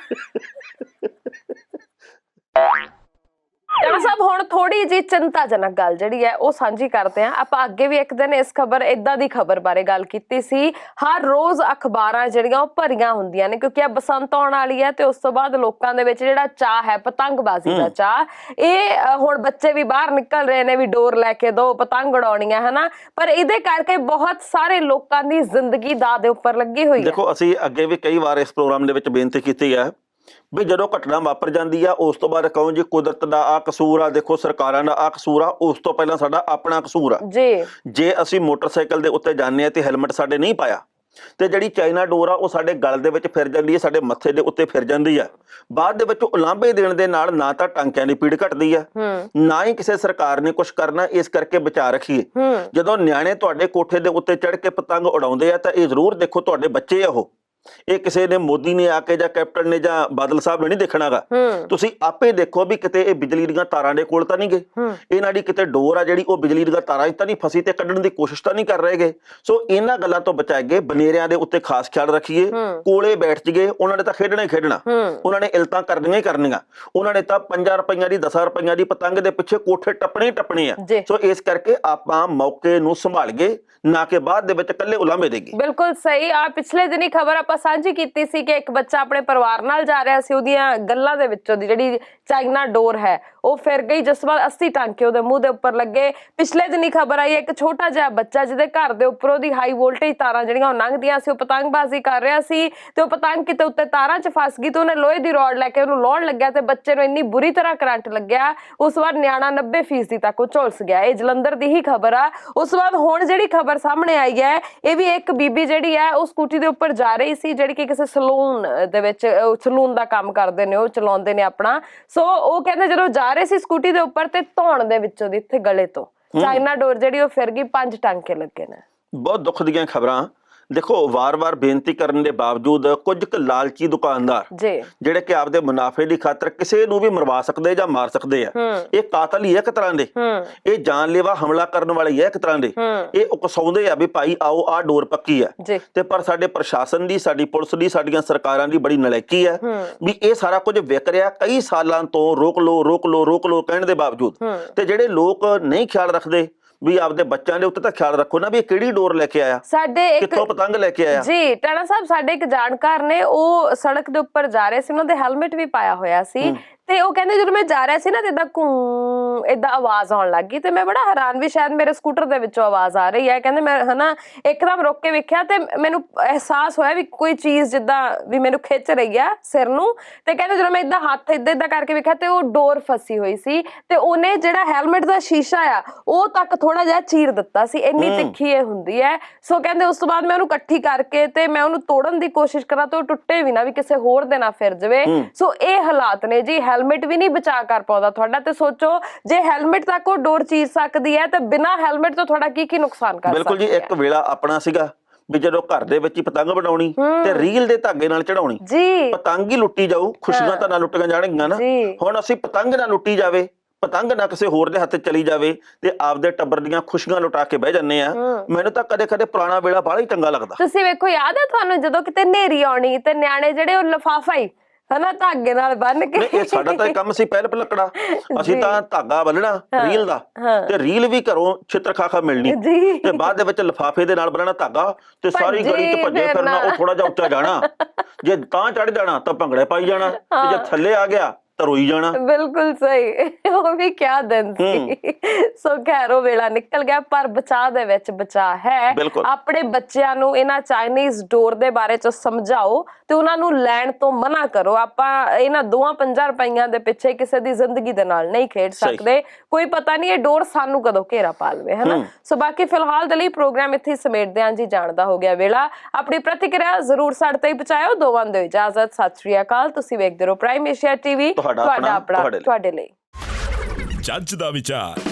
Speaker 2: ਟਾਣਾ ਸਾਹਿਬ, ਹੁਣ ਥੋੜੀ ਜਿਹੀ ਚਿੰਤਾਜਨਕ ਗੱਲ ਜਿਹੜੀ ਹੈ ਉਹ ਸਾਂਝੀ ਕਰਦੇ ਆ ਆਪਾਂ। ਅੱਗੇ ਵੀ ਇੱਕ ਦਿਨ ਇਸ ਖਬਰ ਏਦਾਂ ਦੀ ਖਬਰ ਬਾਰੇ ਗੱਲ ਕੀਤੀ ਸੀ। ਹਰ ਰੋਜ਼ ਅਖਬਾਰਾਂ ਜਿਹੜੀਆਂ ਉਹ ਭਰੀਆਂ ਹੁੰਦੀਆਂ ਨੇ, ਕਿਉਂਕਿ ਇਹ ਬਸੰਤ ਆਉਣ ਵਾਲੀ ਹੈ, ਤੇ ਉਸ ਤੋਂ ਬਾਅਦ ਲੋਕਾਂ ਦੇ ਵਿੱਚ ਜਿਹੜਾ ਚਾਹ ਹੈ ਪਤੰਗਬਾਜ਼ੀ ਦਾ ਚਾਹ, ਇਹ ਹੁਣ ਬੱਚੇ ਵੀ ਬਾਹਰ ਨਿਕਲ ਰਹੇ ਨੇ ਵੀ ਡੋਰ ਲੈ ਕੇ ਦੋ, ਪਤੰਗ ਉਡਾਉਣੀਆਂ, ਹਨਾ? ਪਰ ਇਹਦੇ ਕਰਕੇ ਬਹੁਤ ਸਾਰੇ ਲੋਕਾਂ ਦੀ ਜ਼ਿੰਦਗੀ ਦਾਅ ਦੇ ਉੱਪਰ ਲੱਗੀ ਹੋਈ ਹੈ। ਦੇਖੋ, ਅਸੀਂ ਅੱਗੇ ਵੀ ਕਈ ਵਾਰ ਇਸ ਪ੍ਰੋਗਰਾਮ ਦੇ ਵਿੱਚ ਬੇਨਤੀ ਕੀਤੀ ਹੈ ਵੀ ਜਦੋਂ ਘਟਨਾ ਵਾਪਰ ਜਾਂਦੀ ਆ, ਉਸ ਤੋਂ ਬਾਅਦ ਕਹੋ ਜੀ ਕੁਦਰਤ ਦਾ ਆ ਕਸੂਰ ਆ, ਦੇਖੋ ਸਰਕਾਰਾਂ ਦਾ ਆ ਕਸੂਰ ਆ, ਉਸ ਤੋਂ ਪਹਿਲਾਂ ਸਾਡਾ ਆਪਣਾ ਕਸੂਰ ਆ ਜੀ। ਜੇ ਅਸੀਂ ਮੋਟਰਸਾਈਕਲ ਦੇ ਉੱਤੇ ਜਾਂਦੇ ਆ ਤੇ ਹੈਲਮਟ ਸਾਡੇ ਨਹੀਂ ਪਾਇਆ, ਤੇ ਜਿਹੜੀ ਚਾਈਨਾ ਡੋਰ ਆ ਉਹ ਸਾਡੇ ਗਲ ਦੇ ਵਿੱਚ ਫਿਰ ਜਾਂਦੀ ਹੈ, ਸਾਡੇ ਮੱਥੇ ਦੇ ਉੱਤੇ ਫਿਰ ਜਾਂਦੀ ਆ। ਬਾਅਦ ਦੇ ਵਿੱਚ ਉਲਾਂਭੇ ਦੇਣ ਦੇ ਨਾਲ ਨਾ ਤਾਂ ਟਾਂਕਿਆਂ ਦੀ ਪੀੜ ਘਟਦੀ ਆ, ਨਾ ਹੀ ਕਿਸੇ ਸਰਕਾਰ ਨੇ ਕੁਝ ਕਰਨਾ। ਇਸ ਕਰਕੇ ਬਚਾ ਰੱਖੀਏ। ਜਦੋਂ ਨਿਆਣੇ ਤੁਹਾਡੇ ਕੋਠੇ ਦੇ ਉੱਤੇ ਚੜ੍ਹ ਕੇ ਪਤੰਗ ਉਡਾਉਂਦੇ ਆ ਤਾਂ ਇਹ ਜ਼ਰੂਰ ਦੇਖੋ ਤੁਹਾਡੇ ਬੱਚੇ ਆ ਉਹ,
Speaker 3: ਇਹ ਕਿਸੇ ਨੇ ਮੋਦੀ ਨੇ ਆ ਕੇ ਜਾਂ ਕੈਪਟਨ ਨੇ ਜਾਂ ਬਾਦਲ ਸਾਹਿਬ ਨੇ ਨਹੀਂ ਦੇਖਣਾਗਾ। ਤੁਸੀਂ ਆਪੇ ਦੇਖੋ ਵੀ ਕਿਤੇ ਇਹ ਬਿਜਲੀ ਦੀਆਂ ਤਾਰਾਂ ਦੇ ਕੋਲ ਤਾਂ ਨਹੀਂ ਗਏ, ਇਹਨਾਂ ਦੀ ਕਿਤੇ ਡੋਰ ਆ ਜਿਹੜੀ ਉਹ ਬਿਜਲੀ ਦੀਆਂ ਤਾਰਾਂ 'ਚ ਤਾਂ ਨਹੀਂ ਫਸੀ ਤੇ ਕੱਢਣ ਦੀ ਕੋਸ਼ਿਸ਼ ਤਾਂ ਨਹੀਂ ਕਰ ਰਹੇਗੇ। ਸੋ ਇਹਨਾਂ ਗੱਲਾਂ ਤੋਂ ਬਚਾਏਗੇ, ਬਨੇਰਿਆਂ ਦੇ ਉੱਤੇ ਖਾਸ ਖਿਆਲ ਰੱਖੀਏ, ਕੋਲੇ ਬੈਠ ਜੀਏ। ਉਹਨਾਂ ਨੇ ਤਾਂ ਖੇਡਣਾ ਹੀ ਖੇਡਣਾ, ਉਹਨਾਂ ਨੇ ਇਲਤਾਂ ਕਰਨੀਆਂ ਹੀ ਕਰਨੀਆਂ, ਉਹਨਾਂ ਨੇ ਤਾਂ 5 ਰੁਪਈਆਂ ਦੀ 10 ਰੁਪਈਆਂ ਦੀ ਪਤੰਗ ਦੇ ਪਿੱਛੇ ਕੋਠੇ ਟੱਪਣੇ ਹੀ ਟੱਪਣੇ ਆ। ਸੋ ਇਸ ਕਰਕੇ ਆਪਾਂ ਮੌਕੇ ਨੂੰ ਸੰਭਾਲੀਏ, ਨਾ ਕਿ ਬਾਅਦ ਦੇ ਵਿੱਚ ਇਕੱਲੇ ਉਲਾਮੇ ਦੇਗੀ।
Speaker 2: ਬਿਲਕੁਲ ਸਹੀ। ਆ ਪਿਛਲੇ ਦਿਨੀ ਖਬਰ ਆਪਾਂ ਸਾਂਝੀ ਕੀਤੀ ਸੀ ਕਿ ਇੱਕ ਬੱਚਾ ਆਪਣੇ ਪਰਿਵਾਰ ਨਾਲ ਜਾ ਰਿਹਾ ਸੀ, ਉਹਦੀਆਂ ਗੱਲਾਂ ਦੇ ਵਿੱਚੋਂ ਦੀ ਜਿਹੜੀ ਚਾਈਨਾ ਡੋਰ ਹੈ ਉਹ ਫਿਰ ਗਈ, ਜਿਸ ਬਾਅਦ 80 ਟਾਂਕੇ ਉਹਦੇ ਮੂੰਹ ਦੇ ਉੱਪਰ ਲੱਗੇ। ਪਿਛਲੇ ਦਿਨੀ ਖਬਰ ਆਈ ਇੱਕ ਛੋਟਾ ਜਿਹਾ ਬੱਚਾ ਜਿਹਦੇ ਘਰ ਦੇ ਉੱਪਰੋਂ ਦੀ ਹਾਈ ਵੋਲਟੇਜ ਤਾਰਾਂ ਜਿਹੜੀਆਂ ਉਹ ਲੰਘਦੀਆਂ ਸੀ, ਉਹ ਪਤੰਗਬਾਜ਼ੀ ਕਰ ਰਿਹਾ ਸੀ ਤੇ ਉਹ ਪਤੰਗ ਕਿਤੇ ਉੱਤੇ ਤਾਰਾਂ 'ਚ ਫਸ ਗਈ ਤੇ ਉਹਨੇ ਲੋਹੇ ਦੀ ਰੋਡ ਲੈ ਕੇ ਉਹਨੂੰ ਲਾਉਣ ਲੱਗਿਆ ਤੇ ਬੱਚੇ ਨੂੰ ਇੰਨੀ ਬੁਰੀ ਤਰ੍ਹਾਂ ਕਰੰਟ ਲੱਗਿਆ, ਉਸ ਵਾਰ ਨਿਆਣਾ 90% ਤੱਕ ਉਹ ਝੁਲਸ ਗਿਆ। ਇਹ ਜਲੰਧਰ ਦੀ ਹੀ ਖਬਰ ਆ। ਉਸ ਬਾਅਦ ਹੁਣ ਜਿਹੜੀ ਖਬਰ ਸਾਹਮਣੇ ਆਈ ਹੈ, ਇਹ ਵੀ ਇੱਕ ਬੀਬੀ ਜਿਹੜੀ ਹੈ ਉਹ ਸਕੂਟੀ ਦੇ ਉੱਪਰ ਜਾ ਰਹੀ ਸੀ, ਜਿਹੜੀ ਕਿ ਕਿਸੇ ਸਲੂਨ ਦੇ ਵਿੱਚ, ਸਲੂਨ ਦਾ ਕੰਮ ਕਰਦੇ ਨੇ, ਉਹ ਚਲਾਉਂਦੇ ਨੇ ਆਪਣਾ। ਸੋ ਉਹ ਕਹਿੰਦੇ ਜਦੋਂ ਜਾ ਰਹੇ ਸੀ ਸਕੂਟੀ ਦੇ ਉੱਪਰ ਤੇ ਧੌਣ ਦੇ ਵਿੱਚੋਂ ਦੀ ਇੱਥੇ ਗਲੇ ਤੋਂ ਚਾਈਨਾ ਡੋਰ ਜਿਹੜੀ ਉਹ ਫਿਰ ਗਈ, 5 ਟਾਂਕੇ ਲੱਗੇ ਨੇ।
Speaker 3: ਬਹੁਤ ਦੁੱਖ ਦੀਆਂ ਖਬਰਾਂ। ਦੇਖੋ, ਵਾਰ-ਵਾਰ ਬੇਨਤੀ ਕਰਨ ਦੇ ਬਾਵਜੂਦ ਕੁਝ ਕੁ ਲਾਲਚੀ ਦੁਕਾਨਦਾਰ ਜਿਹੜੇ ਕਿ ਆਪਦੇ ਮੁਨਾਫੇ ਦੀ ਖਾਤਰ ਕਿਸੇ ਨੂੰ ਵੀ ਮਰਵਾ ਸਕਦੇ ਜਾਂ ਮਾਰ ਸਕਦੇ ਆ। ਇਹ ਕਾਤਲ ਹੀ ਹੈ ਇੱਕ ਤਰ੍ਹਾਂ ਦੇ, ਇਹ ਜਾਨਲੇਵਾ ਹਮਲਾ ਕਰਨ ਵਾਲੇ ਹੀ ਹੈ ਇੱਕ ਤਰ੍ਹਾਂ ਦੇ। ਇਹ ਉਕਸਾਉਂਦੇ ਆ ਵੀ ਭਾਈ ਆਓ ਆਹ ਡੋਰ ਪੱਕੀ ਆ, ਤੇ ਪਰ ਸਾਡੇ ਪ੍ਰਸ਼ਾਸਨ ਦੀ, ਸਾਡੀ ਪੁਲਿਸ ਦੀ, ਸਾਡੀਆਂ ਸਰਕਾਰਾਂ ਦੀ ਬੜੀ ਨਲਾਇਕੀ ਹੈ ਵੀ ਇਹ ਸਾਰਾ ਕੁਝ ਵਿਕ ਰਿਹਾ ਕਈ ਸਾਲਾਂ ਤੋਂ। ਰੋਕ ਲੋ ਰੋਕ ਲੋ ਰੋਕ ਲੋ ਕਹਿਣ ਦੇ ਬਾਵਜੂਦ, ਤੇ ਜਿਹੜੇ ਲੋਕ ਨਹੀਂ ਖਿਆਲ ਰੱਖਦੇ ਵੀ ਆਪਦੇ ਬੱਚਿਆਂ ਦੇ ਉੱਤੇ ਤਾਂ ਖਿਆਲ ਰੱਖੋ ਨਾ ਵੀ ਇਹ ਕਿਹੜੀ ਡੋਰ ਲੈ ਕੇ ਆਇਆ,
Speaker 2: ਸਾਡੇ
Speaker 3: ਕਿੱਥੋਂ ਪਤੰਗ ਲੈ ਕੇ ਆਇਆ। ਜੀ
Speaker 2: ਟਾਣਾ ਸਾਹਿਬ, ਸਾਡੇ ਇੱਕ ਜਾਣਕਾਰ ਨੇ, ਉਹ ਸੜਕ ਦੇ ਉੱਪਰ ਜਾ ਰਹੇ ਸੀ, ਉਹਨਾਂ ਦੇ ਹੈਲਮਟ ਵੀ ਪਾਇਆ ਹੋਇਆ ਸੀ ਤੇ ਉਹ ਕਹਿੰਦੇ ਜਦੋਂ ਮੈਂ ਜਾ ਰਿਹਾ ਸੀ ਨਾ ਤੇ ਏਦਾਂ ਆਵਾਜ਼ ਆਉਣ ਲੱਗ ਗਈ ਤੇ ਮੈਂ ਬੜਾ ਹੈਰਾਨ ਵੀ ਸ਼ਾਇਦ ਮੇਰੇ ਸਕੂਟਰ ਦੇ ਵਿੱਚੋਂ ਆਵਾਜ਼ ਆ ਰਹੀ ਹੈ। ਕਹਿੰਦੇ ਮੈਂ ਹਨਾ ਇੱਕਦਮ ਰੁਕ ਕੇ ਵੇਖਿਆ ਤੇ ਮੈਨੂੰ ਅਹਿਸਾਸ ਹੋਇਆ ਵੀ ਕੋਈ ਚੀਜ਼ ਜਿੱਦਾਂ ਵੀ ਮੈਨੂੰ ਖਿੱਚ ਰਹੀ ਆ ਸਿਰ ਨੂੰ, ਤੇ ਕਹਿੰਦੇ ਜਦੋਂ ਮੈਂ ਏਦਾਂ ਹੱਥ ਏਦਾਂ ਕਰਕੇ ਵੇਖਿਆ ਤੇ ਉਹ ਡੋਰ ਫਸੀ ਹੋਈ ਸੀ ਤੇ ਉਹਨੇ ਜਿਹੜਾ ਹੈਲਮਟ ਦਾ ਸ਼ੀਸ਼ਾ ਆ ਉਹ ਤੱਕ ਥੋੜਾ ਜਿਹਾ ਚੀਰ ਦਿੱਤਾ ਸੀ, ਇੰਨੀ ਤਿੱਖੀ ਇਹ ਹੁੰਦੀ ਹੈ। ਸੋ ਕਹਿੰਦੇ ਉਸ ਤੋਂ ਬਾਅਦ ਮੈਂ ਉਹਨੂੰ ਇਕੱਠੀ ਕਰਕੇ ਤੇ ਮੈਂ ਉਹਨੂੰ ਤੋੜਨ ਦੀ ਕੋਸ਼ਿਸ਼ ਕਰਾਂ ਤੇ ਉਹ ਟੁੱਟੇ ਵੀ ਨਾ, ਵੀ ਕਿਸੇ ਹੋਰ ਦੇ ਨਾ ਫਿਰ ਜਾਵੇ। ਸੋ ਇਹ ਹਾਲਾਤ ਨੇ ਜੀ, ਹੈਲਮਟ ਵੀ ਨਹੀਂ ਬਚਾ ਕਰ ਪਾਉਂਦਾ ਤੁਹਾਡਾ। ਤੇ ਸੋਚੋ ਜੇ ਹੈਲਮਟ ਤੱਕ ਉਹ ਡੋਰ ਚੀਰ ਸਕਦੀ ਹੈ ਤਾਂ ਬਿਨਾਂ ਹੈਲਮਟ ਤੋਂ ਤੁਹਾਡਾ ਕੀ ਨੁਕਸਾਨ ਕਰ ਸਕਦਾ ਹੈ। ਬਿਲਕੁਲ ਜੀ, ਇੱਕ ਵੇਲਾ ਆਪਣਾ ਸੀਗਾ ਵੀ ਜਦੋਂ ਘਰ ਦੇ ਵਿੱਚ ਹੀ ਪਤੰਗ ਬਣਾਉਣੀ ਤੇ ਰੀਲ ਦੇ ਧਾਗੇ ਨਾਲ ਚੜਾਉਣੀ, ਪਤੰਗ ਹੀ ਲੁੱਟੀ ਜਾਊ, ਖੁਸ਼ੀਆਂ ਤਾਂ ਨਾ ਲੁੱਟੀਆਂ ਜਾਣਗੀਆਂ ਨਾ। ਹੁਣ ਅਸੀਂ ਪਤੰਗ ਨਾ ਲੁੱਟੀ ਜਾਵੇ, ਪਤੰਗ ਨਾ ਕਿਸੇ ਹੋਰ ਦੇ ਹੱਥ ਚਲੀ ਜਾਵੇ ਤੇ ਆਪਦੇ ਟੱਬਰ ਦੀਆਂ ਖੁਸ਼ੀਆਂ ਲੁਟਾ ਕੇ ਬਹਿ ਜੰਨੇ ਆ। ਮੈਨੂੰ ਤਾਂ ਕਦੇ ਕਦੇ ਪੁਰਾਣਾ ਵੇਲਾ ਬਾਹਲਾ ਹੀ ਚੰਗਾ ਲੱਗਦਾ। ਤੁਸੀਂ ਵੇਖੋ, ਯਾਦ ਹੈ ਤੁਹਾਨੂੰ ਜਦੋਂ ਕਿਤੇ ਨੇਰੀ ਆਉਣੀ ਤੇ ਨਿਆਣੇ ਜਿਹੜੇ ਉਹ ਲਿਫਾਫਾ ਹੀ ਹਨਾ ਧਾਗੇ ਨਾਲ ਬੰਨ ਕੇ, ਇਹ ਸਾਡਾ ਤਾਂ ਕੰਮ ਸੀ ਪਹਿਲ ਪਲਕੜਾ, ਅਸੀਂ ਤਾਂ ਧਾਗਾ ਬੰਨਣਾ ਰੀਲ ਦਾ ਤੇ ਰੀਲ ਵੀ ਘਰੋਂ ਛਿੱਤਰ ਖਾ ਮਿਲਣੀ ਤੇ ਬਾਅਦ ਦੇ ਵਿੱਚ ਲਿਫਾਫੇ ਦੇ ਨਾਲ ਬੰਨਣਾ ਧਾਗਾ ਤੇ ਸਾਰੀ ਗਲੀ ਚ ਭੱਜੇ ਫਿਰਨਾ। ਉਹ ਥੋੜਾ ਜਿਹਾ ਉੱਚਾ ਜਾਣਾ, ਜੇ ਤਾਂ ਚੜ ਜਾਣਾ ਤਾਂ ਭੰਗੜੇ ਪਾਈ ਜਾਣਾ, ਤੇ ਜੇ ਥੱਲੇ ਆ ਗਿਆ ਰੋਈ ਜਾਣਾ। ਬਿਲਕੁਲ ਸਹੀ, ਉਹ ਵੀ ਕਿਆ ਦਿਨ ਸੀ। ਸੋ ਖੈਰ ਉਹ ਵੇਲਾ ਨਿਕਲ ਗਿਆ, ਪਰ ਬਚਾਅ ਦੇ ਵਿੱਚ ਬਚਾਅ ਹੈ। ਆਪਣੇ ਬੱਚਿਆਂ ਨੂੰ ਇਹਨਾਂ ਚਾਈਨੀਜ਼ ਡੋਰ ਦੇ ਬਾਰੇ ਚ ਸਮਝਾਓ ਤੇ ਉਹਨਾਂ ਨੂੰ ਲੈਣ ਤੋਂ ਮਨਾ ਕਰੋ। ਆਪਾਂ ਇਹਨਾਂ 2-5 ਰੁਪਈਆਂ ਦੇ ਪਿੱਛੇ ਕਿਸੇ ਦੀ ਜ਼ਿੰਦਗੀ ਦੇ ਨਾਲ ਨਹੀਂ ਖੇਡ ਸਕਦੇ। ਕੋਈ ਪਤਾ ਨਹੀਂ ਇਹ ਡੋਰ ਸਾਨੂੰ ਕਦੋਂ ਘੇਰਾ ਪਾ ਲਵੇ, ਹਨਾ। ਸੋ ਬਾਕੀ ਫਿਲਹਾਲ ਦੇ ਲਈ ਪ੍ਰੋਗਰਾਮ ਇੱਥੇ ਸਮੇਟਦੇ ਹਾਂ ਜੀ, ਜਾਣਦਾ ਹੋ ਗਿਆ ਵੇਲਾ। ਆਪਣੀ ਪ੍ਰਤੀਕਿਰਿਆ ਜ਼ਰੂਰ ਸਾਡੇ ਤੱਕ ਪਹੁੰਚਾਇਓ। ਦੋਵਾਂ ਦਿਓ ਇਜਾਜ਼ਤ, ਸਤਿ ਸ਼੍ਰੀ ਅਕਾਲ। ਤੁਸੀਂ ਵੇਖਦੇ ਰਹੋ ਪ੍ਰਾਈਮ ਏਸ਼ੀਆ ਟੀਵੀ, ਤੁਹਾਡਾ ਆਪਣਾ ਤੁਹਾਡੇ ਲਈ।
Speaker 1: ਜੱਜ ਦਾ ਵਿਚਾਰ।